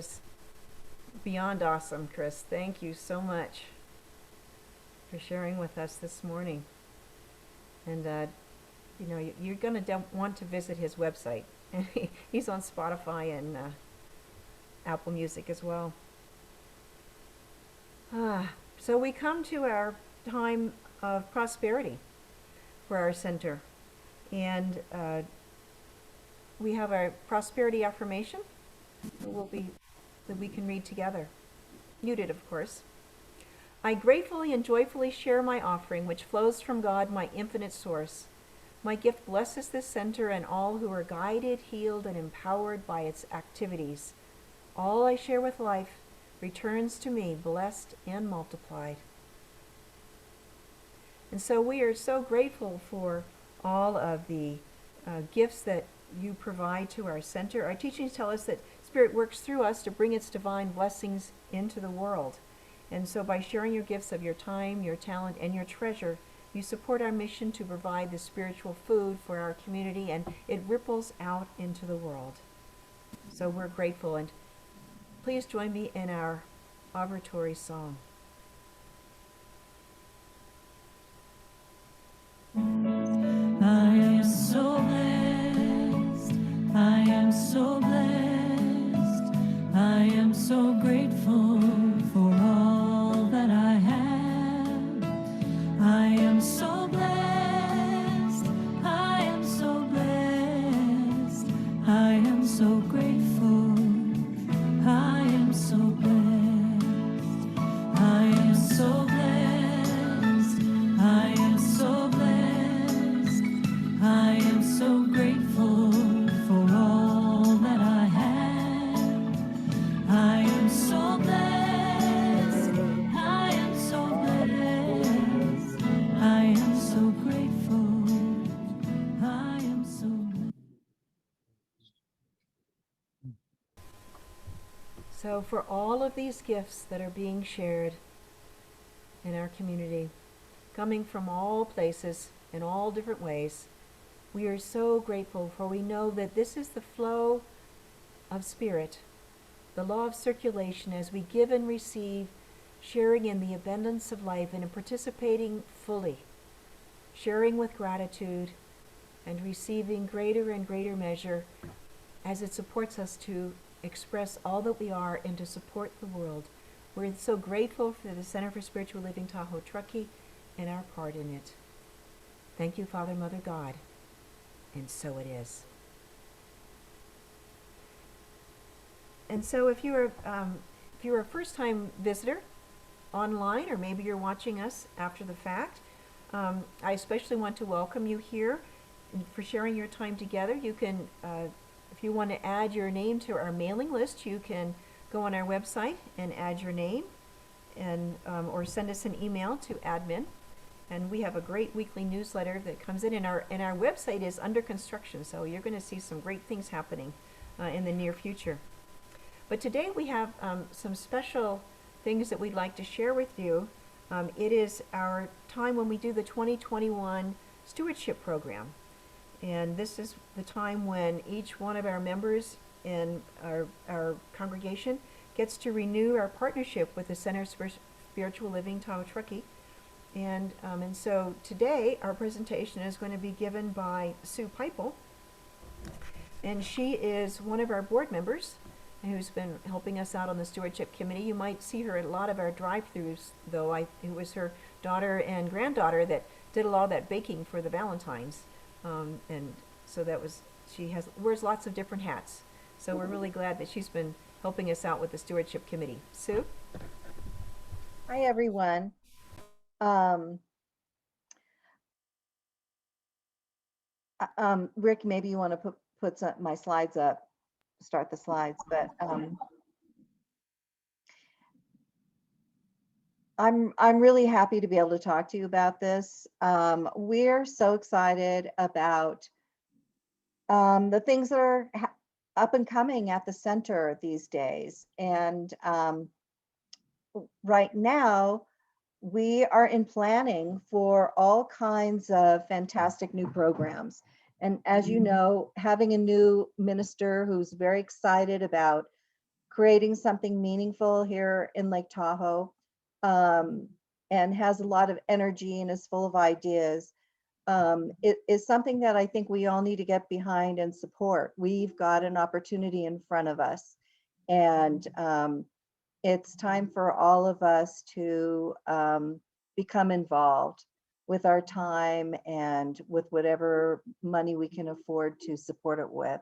was beyond awesome, Cris. Thank you so much for sharing with us this morning. And you know, you're going to want to visit his website. And he's on Spotify and Apple Music as well. So we come to our time of prosperity for our center. And we have our prosperity affirmation that we can read together. Muted, of course. I gratefully and joyfully share my offering, which flows from God, my infinite source. My gift blesses this center and all who are guided, healed, and empowered by its activities. All I share with life returns to me, blessed and multiplied. And so we are so grateful for all of the gifts that you provide to our center. Our teachings tell us that Spirit works through us to bring its divine blessings into the world. And so by sharing your gifts of your time, your talent, and your treasure, you support our mission to provide the spiritual food for our community, and it ripples out into the world. So we're grateful, and please join me in our offertory song. I am so blessed, I am so blessed, I am so grateful for all that I have. I am so blessed, I am so blessed, I am so grateful, I am so blessed, I am so blessed, I am so blessed, I am so grateful for all that I have. I am so blessed, I am so blessed, I am so grateful, I am so blessed. So for all of these gifts that are being shared in our community, coming from all places in all different ways, we are so grateful, for we know that this is the flow of Spirit, the law of circulation as we give and receive, sharing in the abundance of life and in participating fully, sharing with gratitude and receiving greater and greater measure as it supports us to express all that we are and to support the world. We're so grateful for the Center for Spiritual Living Tahoe-Truckee and our part in it. Thank you, Father, Mother, God. And so it is. And so if you're a first-time visitor online, or maybe you're watching us after the fact, I especially want to welcome you here for sharing your time together. You can, if you want to add your name to our mailing list, you can go on our website and add your name, and or send us an email to admin. And we have a great weekly newsletter that comes in, and our website is under construction, so you're going to see some great things happening in the near future. But today we have some special things that we'd like to share with you. It is our time when we do the 2021 Stewardship Program. And this is the time when each one of our members in our congregation gets to renew our partnership with the Center for Spiritual Living Tahoe-Truckee. And so today our presentation is going to be given by Sue Pipel. And she is one of our board members who's been helping us out on the Stewardship Committee. You might see her at a lot of our drive-thrus, though. It was her daughter and granddaughter that did a lot of that baking for the Valentines. And so she wears lots of different hats. So we're really glad that she's been helping us out with the Stewardship Committee. Sue? Hi, everyone. Rick, maybe you want to put my slides up, start the slides, but I'm really happy to be able to talk to you about this. We're so excited about the things that are up and coming at the center these days. And right now, we are in planning for all kinds of fantastic new programs. And as you know, having a new minister who's very excited about creating something meaningful here in Lake Tahoe, and has a lot of energy and is full of ideas. It is something that I think we all need to get behind and support. We've got an opportunity in front of us, and it's time for all of us to become involved with our time and with whatever money we can afford to support it with.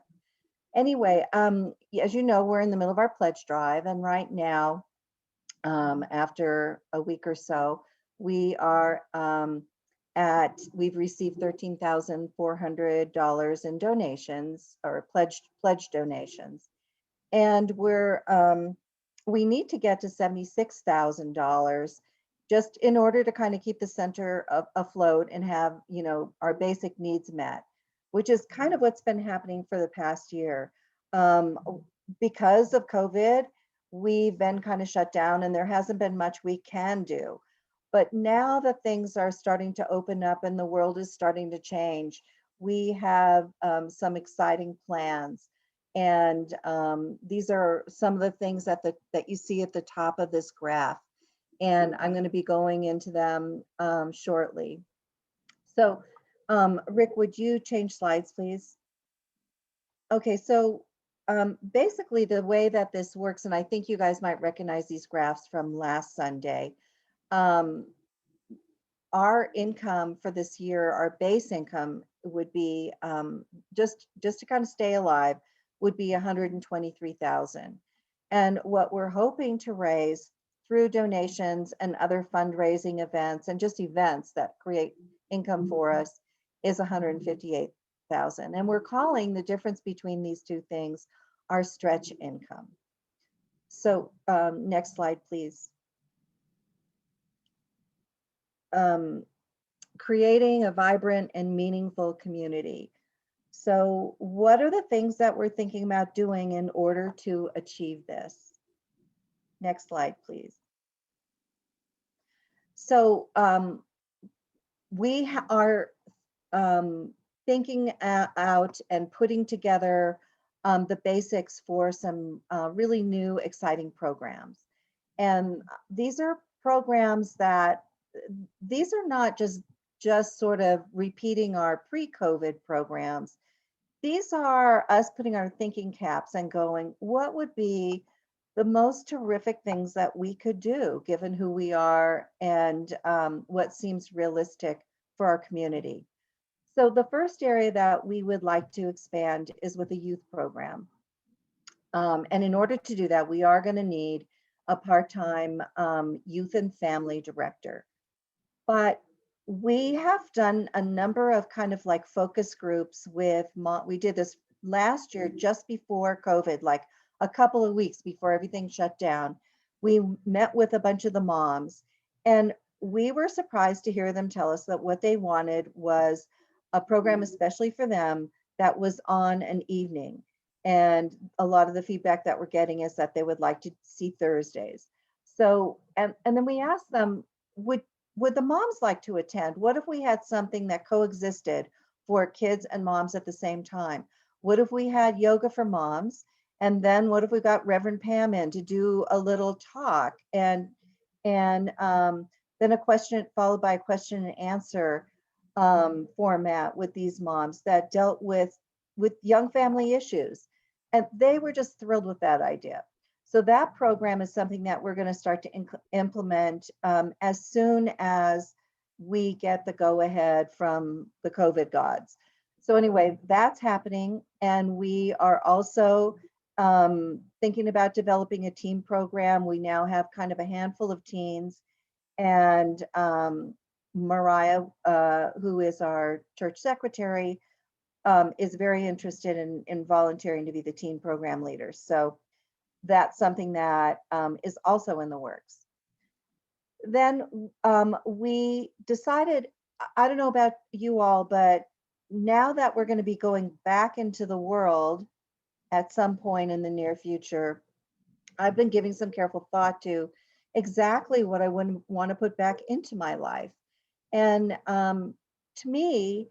Anyway, as you know, we're in the middle of our pledge drive, and right now, after a week or so, we are we've received $13,400 in donations, or pledge donations, and we need to get to $76,000 just in order to kind of keep the center afloat and have, you know, our basic needs met, which is kind of what's been happening for the past year. Because of COVID, we've been kind of shut down and there hasn't been much we can do. But now that things are starting to open up and the world is starting to change, we have some exciting plans. And these are some of the things that you see at the top of this graph. And I'm going to be going into them shortly. So Rick, would you change slides, please? Okay, so basically the way that this works, and I think you guys might recognize these graphs from last Sunday, our income for this year, our base income would be just to kind of stay alive, would be 123,000. And what we're hoping to raise through donations and other fundraising events and just events that create income for us is 158,000. And we're calling the difference between these two things our stretch income. So next slide, please. Creating a vibrant and meaningful community. So what are the things that we're thinking about doing in order to achieve this? Next slide, please. So we are thinking out and putting together the basics for some really new, exciting programs. And these are programs that, these are not just sort of repeating our pre-COVID programs. These are us putting our thinking caps and going, what would be the most terrific things that we could do given who we are and what seems realistic for our community. So the first area that we would like to expand is with a youth program. And in order to do that, we are going to need a part-time youth and family director. But we have done a number of kind of like focus groups with we did this last year just before COVID, like a couple of weeks before everything shut down. We met with a bunch of the moms, and we were surprised to hear them tell us that what they wanted was a program especially for them that was on an evening. And a lot of the feedback that we're getting is that they would like to see Thursdays. So, and then we asked them, would the moms like to attend? What if we had something that coexisted for kids and moms at the same time? What if we had yoga for moms? And then what if we got Reverend Pam in to do a little talk and then a question followed by a question and answer format with these moms that dealt with young family issues. And they were just thrilled with that idea. So that program is something that we're going to start to implement as soon as we get the go-ahead from the COVID gods. So anyway, that's happening. And we are also thinking about developing a teen program. We now have kind of a handful of teens. And Mariah, who is our church secretary, is very interested in volunteering to be the teen program leader. So that's something that is also in the works. Then we decided, I don't know about you all, but now that we're going to be going back into the world at some point in the near future, I've been giving some careful thought to exactly what I would want to put back into my life. And to me,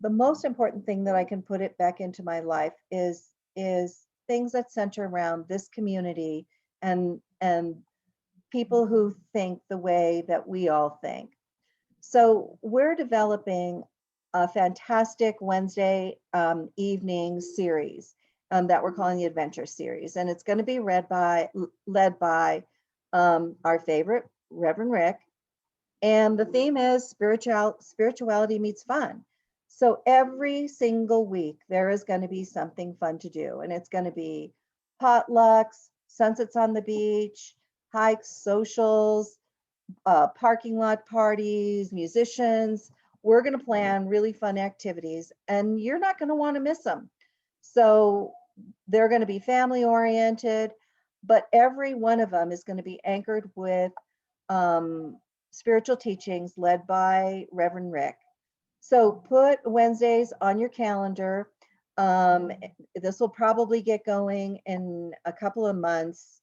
the most important thing that I can put it back into my life is things that center around this community and people who think the way that we all think. So we're developing a fantastic Wednesday evening series that we're calling the Adventure Series, and it's going to be led by our favorite Reverend Rick, and the theme is spirituality meets fun. So every single week there is going to be something fun to do, and it's going to be potlucks, sunsets on the beach, hikes, socials, parking lot parties, musicians. We're going to plan really fun activities, and you're not going to want to miss them. So they're going to be family oriented, but every one of them is going to be anchored with spiritual teachings led by Reverend Rick. So put Wednesdays on your calendar. This will probably get going in a couple of months.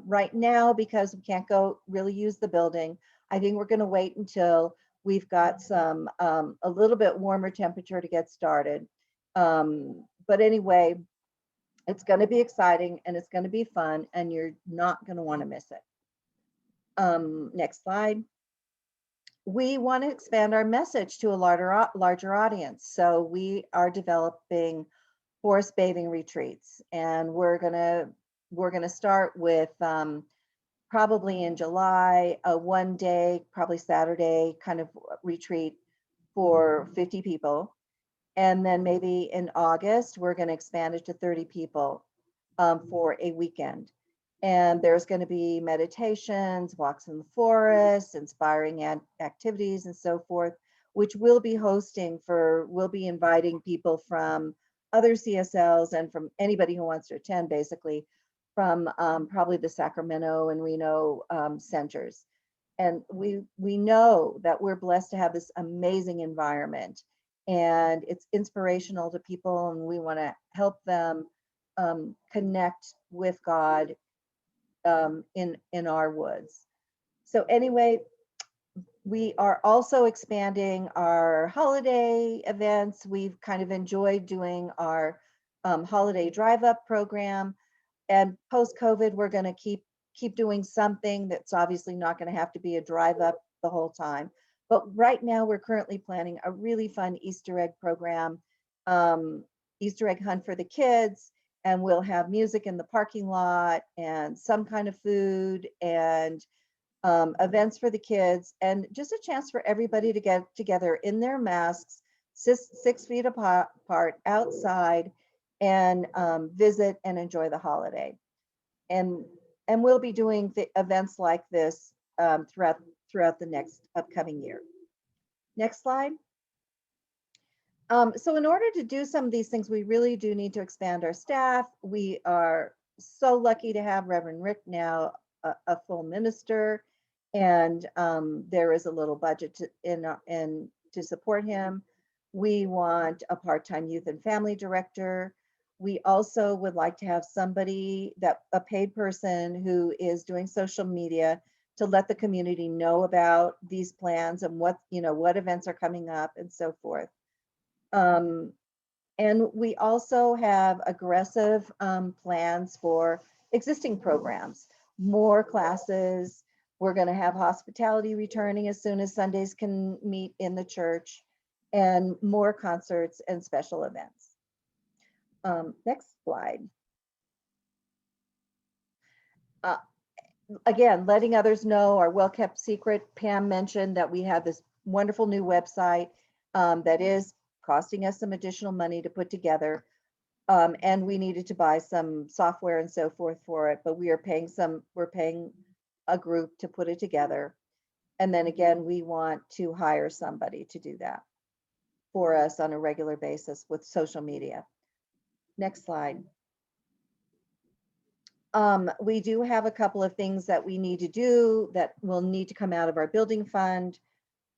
Right now, because we can't go really use the building, I think we're going to wait until we've got some a little bit warmer temperature to get started. But anyway, it's going to be exciting and it's going to be fun, and you're not going to want to miss it. Next slide. We want to expand our message to a larger audience. So we are developing forest bathing retreats, and we're gonna start with probably in July, a 1 day, probably Saturday kind of retreat for 50 people. And then maybe in August, we're going to expand it to 30 people for a weekend. And there's going to be meditations, walks in the forest, inspiring activities, and so forth, which we'll be hosting we'll be inviting people from other CSLs and from anybody who wants to attend, basically, from probably the Sacramento and Reno centers. And we know that we're blessed to have this amazing environment, and it's inspirational to people, and we want to help them connect with God in our woods. So anyway, we are also expanding our holiday events. We've kind of enjoyed doing our holiday drive-up program, and post-COVID, we're going to keep doing something that's obviously not going to have to be a drive-up the whole time. But right now, we're currently planning a really fun Easter egg program, Easter egg hunt for the kids, and we'll have music in the parking lot and some kind of food and events for the kids, and just a chance for everybody to get together in their masks, 6 feet apart outside, and visit and enjoy the holiday. And we'll be doing the events like this throughout the next upcoming year. Next slide. So in order to do some of these things, we really do need to expand our staff. We are so lucky to have Reverend Rick now a full minister, and there is a little budget to support him. We want a part-time youth and family director. We also would like to have somebody, a paid person who is doing social media to let the community know about these plans and what events are coming up and so forth. And we also have aggressive plans for existing programs, more classes. We're going to have hospitality returning as soon as Sundays can meet in the church, and more concerts and special events. Next slide. Again, letting others know our well-kept secret. Pam mentioned that we have this wonderful new website that is costing us some additional money to put together, and we needed to buy some software and so forth for it, but we're paying a group to put it together. And then again, we want to hire somebody to do that for us on a regular basis with social media. Next slide. We do have a couple of things that we need to do that will need to come out of our building fund.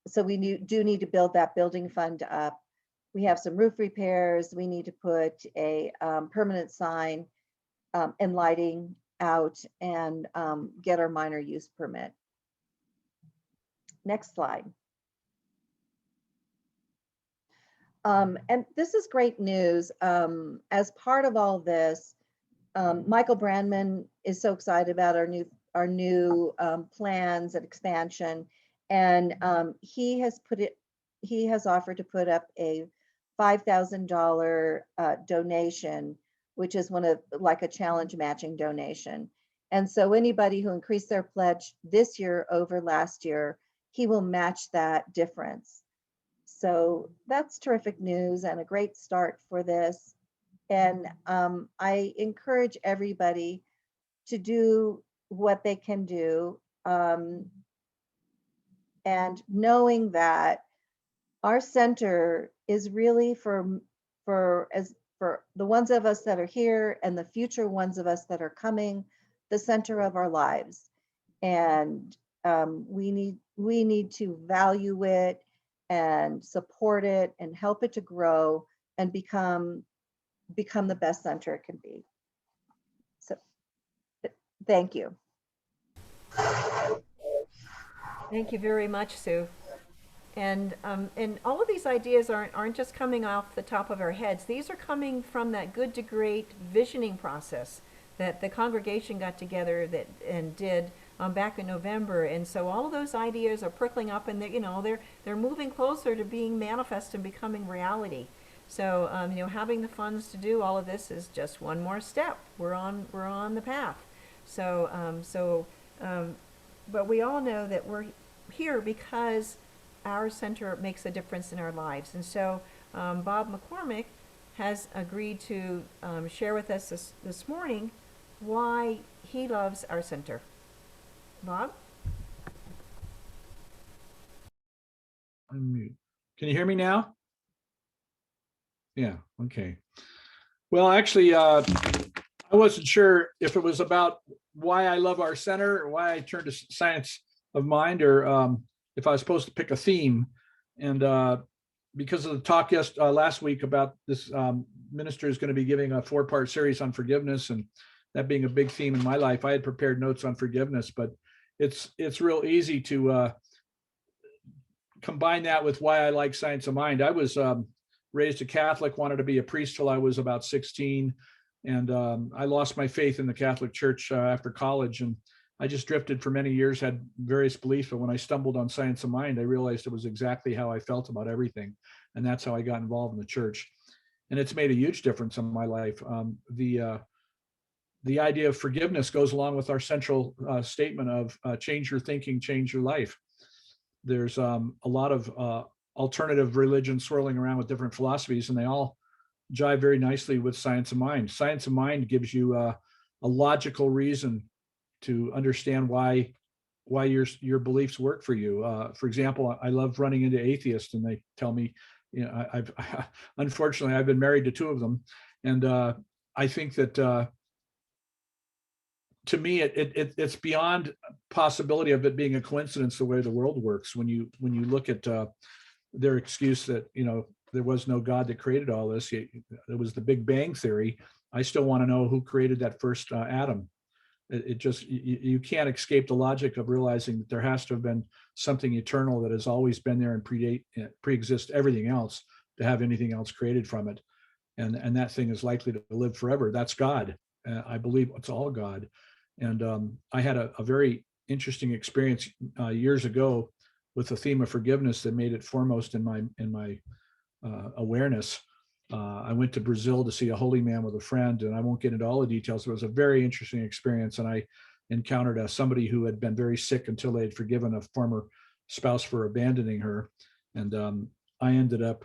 So we do need to build that building fund up. We have some roof repairs. We need to put a permanent sign and lighting out, and get our minor use permit. Next slide. And this is great news. As part of all this, Michael Brandman is so excited about our new plans and expansion, and he has offered to put up a $5,000 donation, which is one of like a challenge matching donation. And so anybody who increased their pledge this year over last year, he will match that difference. So that's terrific news and a great start for this. And I encourage everybody to do what they can do. And knowing that our center is really for the ones of us that are here and the future ones of us that are coming, the center of our lives. And we need to value it and support it and help it to grow and become the best center it can be. So thank you. Thank you very much, Sue. And all of these ideas aren't just coming off the top of our heads. These are coming from that good to great visioning process that the congregation got together and did back in November. And so all of those ideas are prickling up, and they're moving closer to being manifest and becoming reality. So having the funds to do all of this is just one more step. We're on the path. But we all know that we're here because our center makes a difference in our lives. And so Bob McCormick has agreed to share with us this morning why he loves our center. Bob? Unmute. Can you hear me now? Yeah, okay. Well, actually, I wasn't sure if it was about why I love our center or why I turned to science of mind, or if I was supposed to pick a theme. And because of the talk last week about this minister is going to be giving a 4-part series on forgiveness, and that being a big theme in my life, I had prepared notes on forgiveness, but it's real easy to combine that with why I like science of mind. I was raised a Catholic, wanted to be a priest till I was about 16. And I lost my faith in the Catholic Church after college. And I just drifted for many years, had various beliefs. But when I stumbled on science of mind, I realized it was exactly how I felt about everything. And that's how I got involved in the church. And it's made a huge difference in my life. The idea of forgiveness goes along with our central statement of change your thinking, change your life. There's a lot of alternative religions swirling around with different philosophies, and they all jive very nicely with science of mind. Science of mind gives you a logical reason to understand why your beliefs work for you. For example, I love running into atheists, and they tell me, unfortunately, I've been married to 2 of them, and I think that to me, it's beyond possibility of it being a coincidence the way the world works. When you look at their excuse that there was no God that created all this, it was the Big Bang theory. I still want to know who created that first atom. It just, you can't escape the logic of realizing that there has to have been something eternal that has always been there and pre-exist everything else to have anything else created from it. And that thing is likely to live forever. That's God. I believe it's all God. And I had a very interesting experience years ago with the theme of forgiveness that made it foremost in my awareness. I went to Brazil to see a holy man with a friend, and I won't get into all the details, but it was a very interesting experience. And I encountered somebody who had been very sick until they had forgiven a former spouse for abandoning her. And I ended up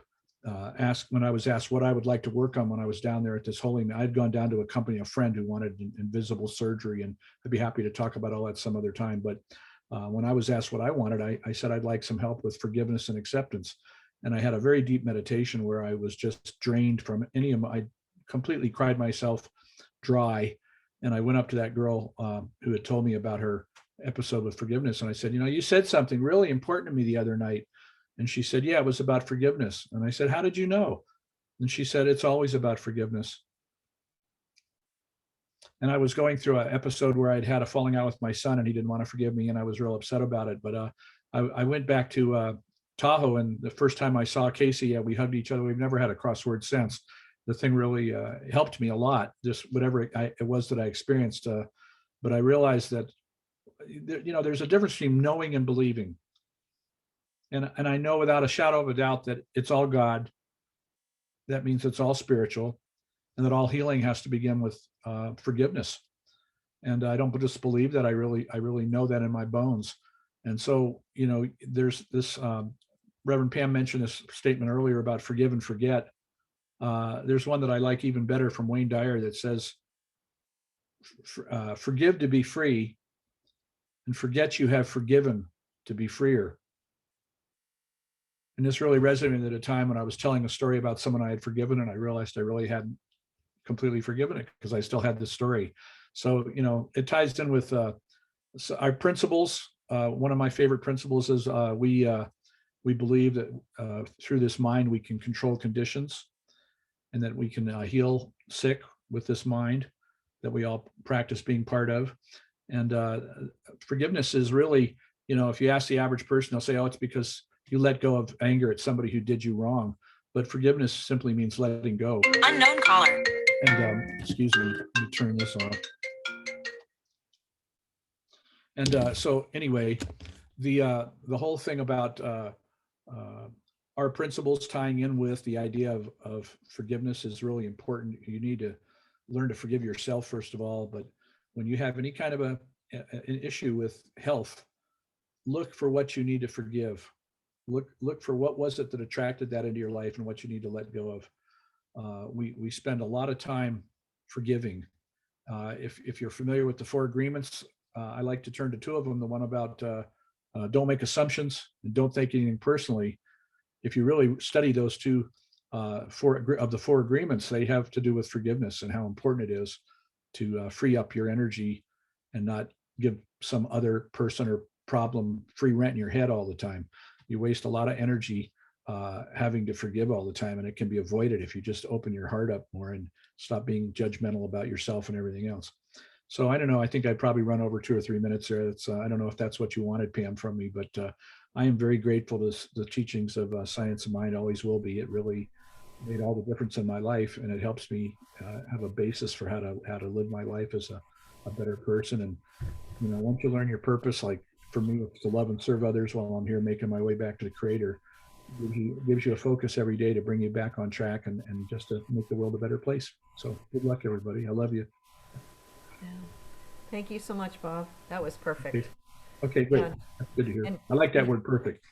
when I was asked what I would like to work on when I was down there at this holy man. I'd gone down to accompany a friend who wanted invisible surgery, and I'd be happy to talk about all that some other time. But when I was asked what I wanted, I said I'd like some help with forgiveness and acceptance. And I had a very deep meditation where I was just drained from I completely cried myself dry. And I went up to that girl who had told me about her episode with forgiveness. And I said, you said something really important to me the other night. And she said, yeah, it was about forgiveness. And I said, how did you know? And she said, it's always about forgiveness. And I was going through an episode where I'd had a falling out with my son, and he didn't want to forgive me, and I was real upset about it. But I went back to Tahoe, and the first time I saw Casey, we hugged each other. We've never had a crossword since. the thing really helped me a lot, just whatever it was that I experienced. But I realized that, there's a difference between knowing and believing. And I know without a shadow of a doubt that it's all God. That means it's all spiritual, and that all healing has to begin with forgiveness. And I don't just believe that, I really know that in my bones. And so, there's this, Reverend Pam mentioned this statement earlier about forgive and forget. There's one that I like even better from Wayne Dyer that says, forgive to be free, and forget you have forgiven to be freer. And this really resonated at a time when I was telling a story about someone I had forgiven, and I realized I really hadn't completely forgiven it because I still had this story. So, it ties in with our principles. One of my favorite principles is we believe that through this mind we can control conditions, and that we can heal sick with this mind that we all practice being part of. And forgiveness is really, if you ask the average person, they'll say, oh, it's because you let go of anger at somebody who did you wrong. But forgiveness simply means letting go. Unknown caller. And excuse me, let me turn this off. And so anyway, the whole thing about our principles tying in with the idea of forgiveness is really important. You need to learn to forgive yourself, first of all. But when you have any kind of an issue with health, look for what you need to forgive. Look for what was it that attracted that into your life and what you need to let go of. We spend a lot of time forgiving. If you're familiar with the 4 agreements, I like to turn to 2 of them. The one about don't make assumptions and don't take anything personally. If you really study those 2 of the 4 agreements, they have to do with forgiveness and how important it is to free up your energy and not give some other person or problem free rent in your head all the time. You waste a lot of energy having to forgive all the time, and it can be avoided if you just open your heart up more and stop being judgmental about yourself and everything else. So I don't know. I think I'd probably run over 2 or 3 minutes there. I don't know if that's what you wanted, Pam, from me, but I am very grateful to the teachings of Science of Mind. Always will be. It really made all the difference in my life, and it helps me have a basis for how to live my life as a better person. And once you learn your purpose, like for me, it's to love and serve others while I'm here making my way back to the Creator. Gives you a focus every day to bring you back on track and just to make the world a better place. So good luck, everybody. I love you. Yeah. Thank you so much, Bob. That was perfect. Okay, great. Yeah. That's good to hear. I like that word, perfect.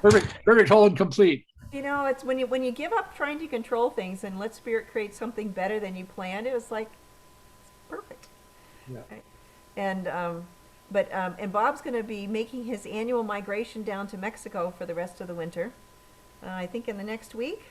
Perfect, whole and complete. It's when you give up trying to control things and let Spirit create something better than you planned, it was like, it's perfect. Yeah. Right? And Bob's going to be making his annual migration down to Mexico for the rest of the winter. I think in the next week.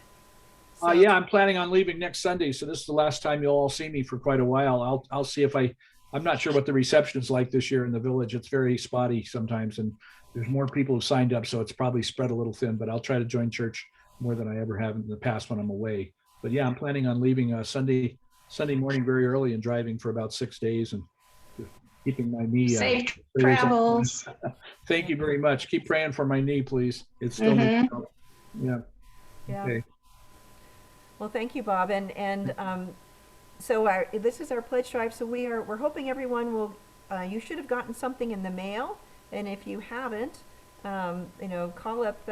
So, Yeah, I'm planning on leaving next Sunday, so this is the last time you'll all see me for quite a while. I'll see if I'm not sure what the reception is like this year in the village. It's very spotty sometimes, and there's more people who signed up, so it's probably spread a little thin. But I'll try to join church more than I ever have in the past when I'm away. But yeah, I'm planning on leaving Sunday morning very early and driving for about 6 days and keeping my knee. Safe travels. Thank you very much. Keep praying for my knee, please. It's still yeah. Okay. Well, thank you, Bob. So this is our pledge drive. So we're hoping everyone will. You should have gotten something in the mail, and if you haven't, call up,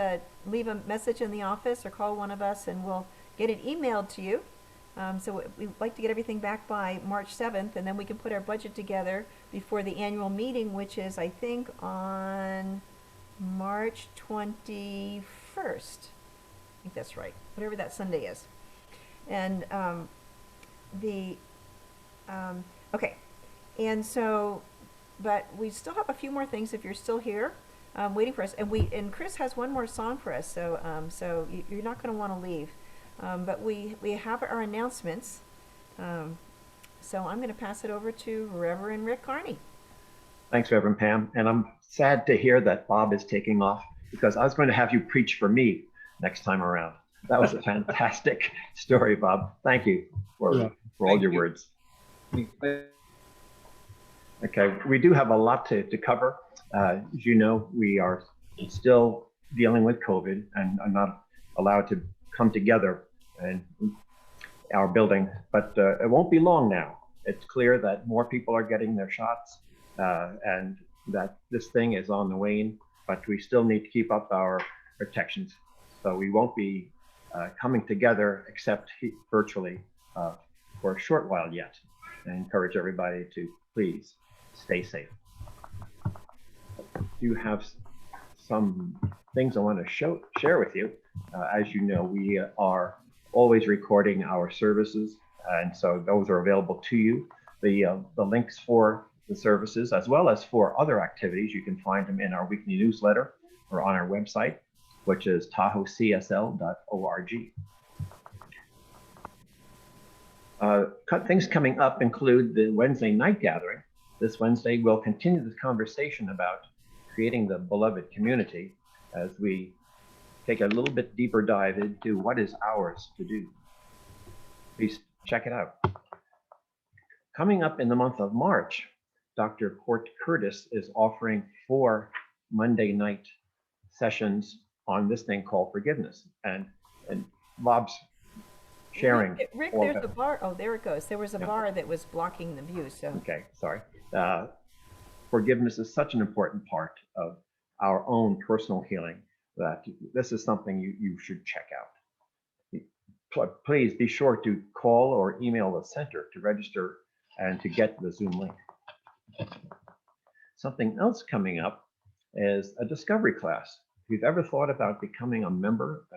leave a message in the office, or call one of us, and we'll get it emailed to you. So we'd like to get everything back by March 7th, and then we can put our budget together before the annual meeting, which is, I think, on March 21st. I think that's right, whatever that Sunday is. And okay. And so, but we still have a few more things if you're still here, waiting for us. And Cris has one more song for us, so you're not going to want to leave. But we have our announcements. So I'm going to pass it over to Reverend Rick Carney. Thanks, Reverend Pam. And I'm sad to hear that Bob is taking off, because I was going to have you preach for me next time around. That was a fantastic story, Bob. Thank you for all your words. Okay, we do have a lot to cover. As you know, we are still dealing with COVID and are not allowed to come together. And our building, but it won't be long now. It's clear that more people are getting their shots and that this thing is on the wane, but we still need to keep up our protections. So we won't be coming together except virtually for a short while yet. I encourage everybody to please stay safe. You have some things I want to share with you. As you know, we are always recording our services, and so those are available to you. The links for the services, as well as for other activities, you can find them in our weekly newsletter or on our website, which is tahoecsl.org. Things coming up include the Wednesday night gathering. This Wednesday, we'll continue this conversation about creating the beloved community as we take a little bit deeper dive into what is ours to do. Please check it out. Coming up in the month of March, Dr. Court Curtis is offering 4 Monday night sessions on this thing called forgiveness. And Bob's sharing. Rick, there's a bar. Oh, there it goes. There was a bar that was blocking the view. So okay, sorry. Forgiveness is such an important part of our own personal healing that this is something you should check out. Please be sure to call or email the center to register and to get the Zoom link. Something else coming up is a discovery class. If you've ever thought about becoming a member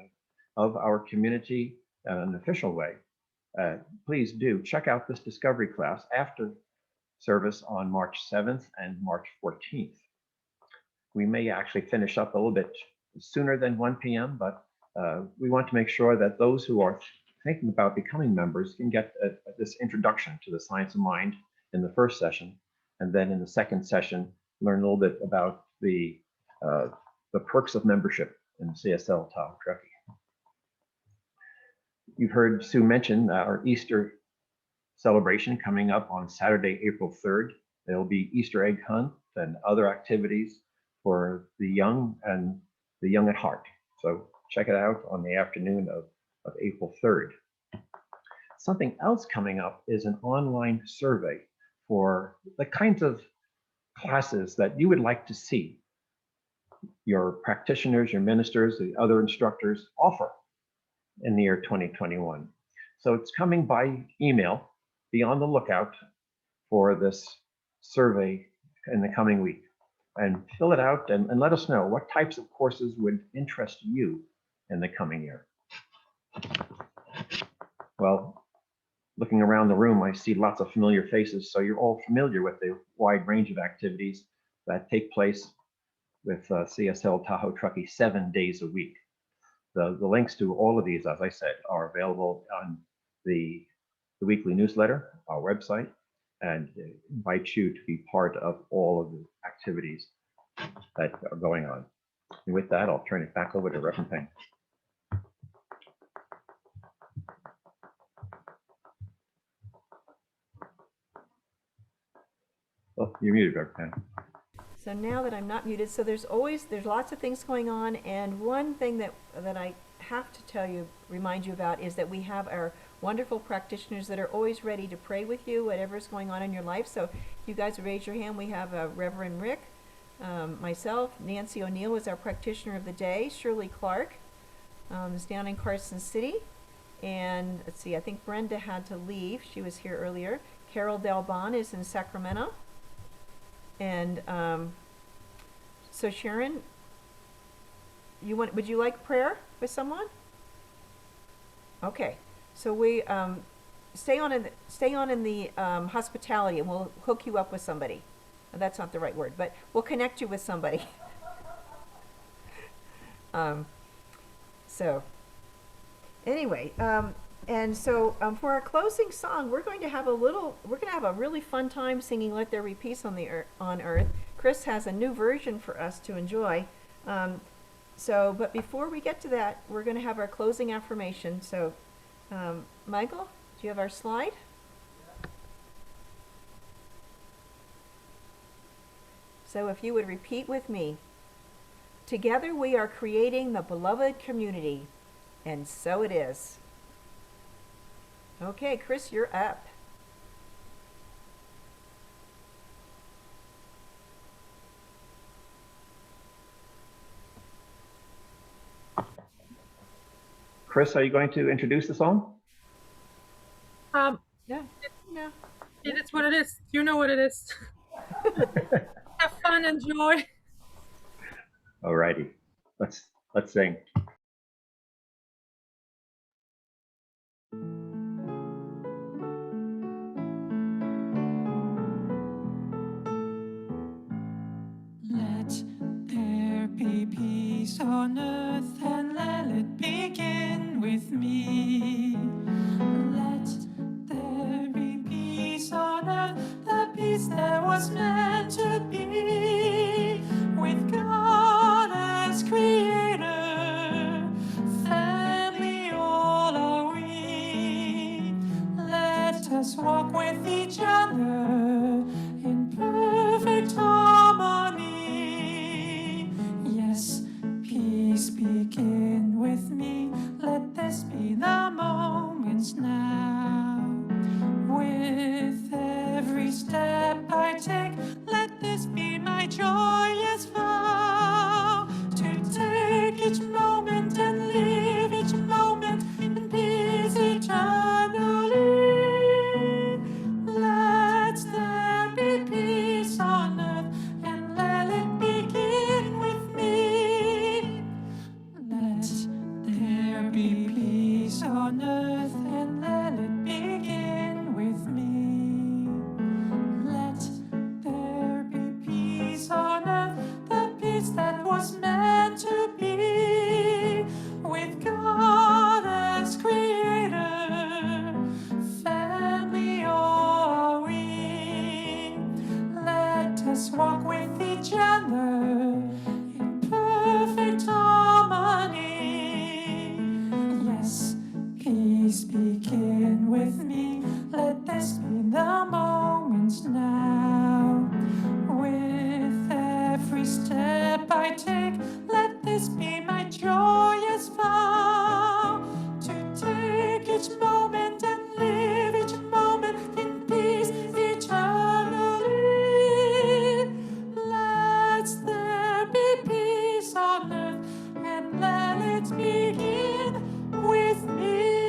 of our community in an official way, please do check out this discovery class after service on March 7th and March 14th. We may actually finish up a little bit sooner than 1 p.m., but we want to make sure that those who are thinking about becoming members can get this introduction to the science of mind in the first session, and then in the second session, learn a little bit about the perks of membership in CSL Tahoe-Truckee. You've heard Sue mention our Easter celebration coming up on Saturday, April 3rd. There'll be Easter egg hunt and other activities for the young and the young at heart. So check it out on the afternoon of April 3rd. Something else coming up is an online survey for the kinds of classes that you would like to see your practitioners, your ministers, the other instructors offer in the year 2021. So it's coming by email. Be on the lookout for this survey in the coming week and fill it out and let us know what types of courses would interest you in the coming year. Well, looking around the room, I see lots of familiar faces. So you're all familiar with the wide range of activities that take place with CSL Tahoe-Truckee 7 days a week. The links to all of these, as I said, are available on the weekly newsletter, our website, and invite you to be part of all of the activities that are going on. And with that, I'll turn it back over to Rev Pam. Oh, you're muted, Rev Pam. So now that I'm not muted, so there's lots of things going on, and one thing that I have to remind you about is that we have our wonderful practitioners that are always ready to pray with you, whatever's going on in your life. So you guys raise your hand. We have Reverend Rick, myself, Nancy O'Neill is our practitioner of the day, Shirley Clark is down in Carson City, and let's see, I think Brenda had to leave. She was here earlier. Carol Delbon is in Sacramento. And so Sharon, would you like prayer with someone? Okay, so we stay on in the hospitality, and we'll hook you up with somebody. That's not the right word, but we'll connect you with somebody. So anyway, and so for our closing song, we're going to have a really fun time singing "Let There Be Peace on Earth." Cris has a new version for us to enjoy. But before we get to that, we're going to have our closing affirmation. So, Michael, do you have our slide? So if you would repeat with me. Together we are creating the beloved community, and so it is. Okay, Cris, you're up. Cris, are you going to introduce the song? Yeah. Yeah. It is what it is. You know what it is. Have fun, enjoy. Alrighty, let's sing. Let there be peace on earth and let it begin with me. Let there be peace on earth, the peace that was meant to be. With God as creator, family all are we. Let us walk with each other in perfect harmony. Yes, peace begin with me. Let this be the moments now. With every step I take, let this be my joyous vow. To take each moment and live each moment in peace eternally. Let there be peace on earth and let it begin with me. Let there be peace on earth and let it begin with me. Let there be peace on earth, the peace that was meant to be. With God as creator, family all are we. Let us walk with each other in perfect harmony. Yes, peace begin with me. Let this be the moments now. With every step I take, let this be my joyous vow. To take each moment and live each moment in peace eternally. Let there be peace on earth and let it begin with me.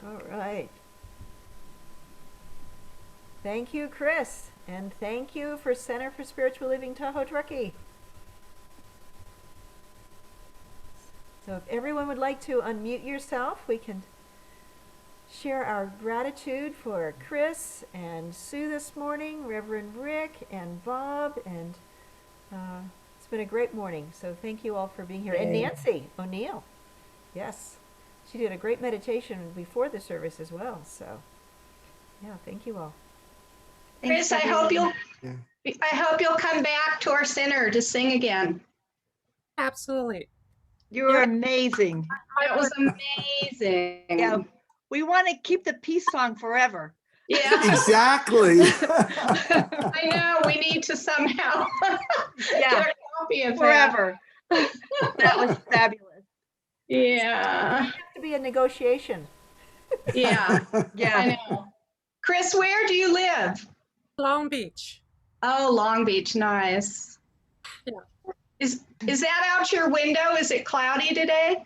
All right. Thank you, Cris. And thank you for Center for Spiritual Living Tahoe-Truckee. So if everyone would like to unmute yourself, we can share our gratitude for Cris and Sue this morning, Reverend Rick and Bob, and it's been a great morning. So thank you all for being here. And Nancy O'Neill. Yes. She did a great meditation before the service as well. So yeah, thank you all. Cris, I hope you'll come back to our center to sing again. Absolutely. You're amazing. That was amazing. Yeah, we want to keep the peace song forever. Yeah. Exactly. I know, we need to somehow get a copy of Forever. That was fabulous. Yeah. It has to be a negotiation. Yeah. Yeah. I know. Cris, where do you live? Long Beach. Oh, Long Beach, nice. Yeah. Is that out your window? Is it cloudy today?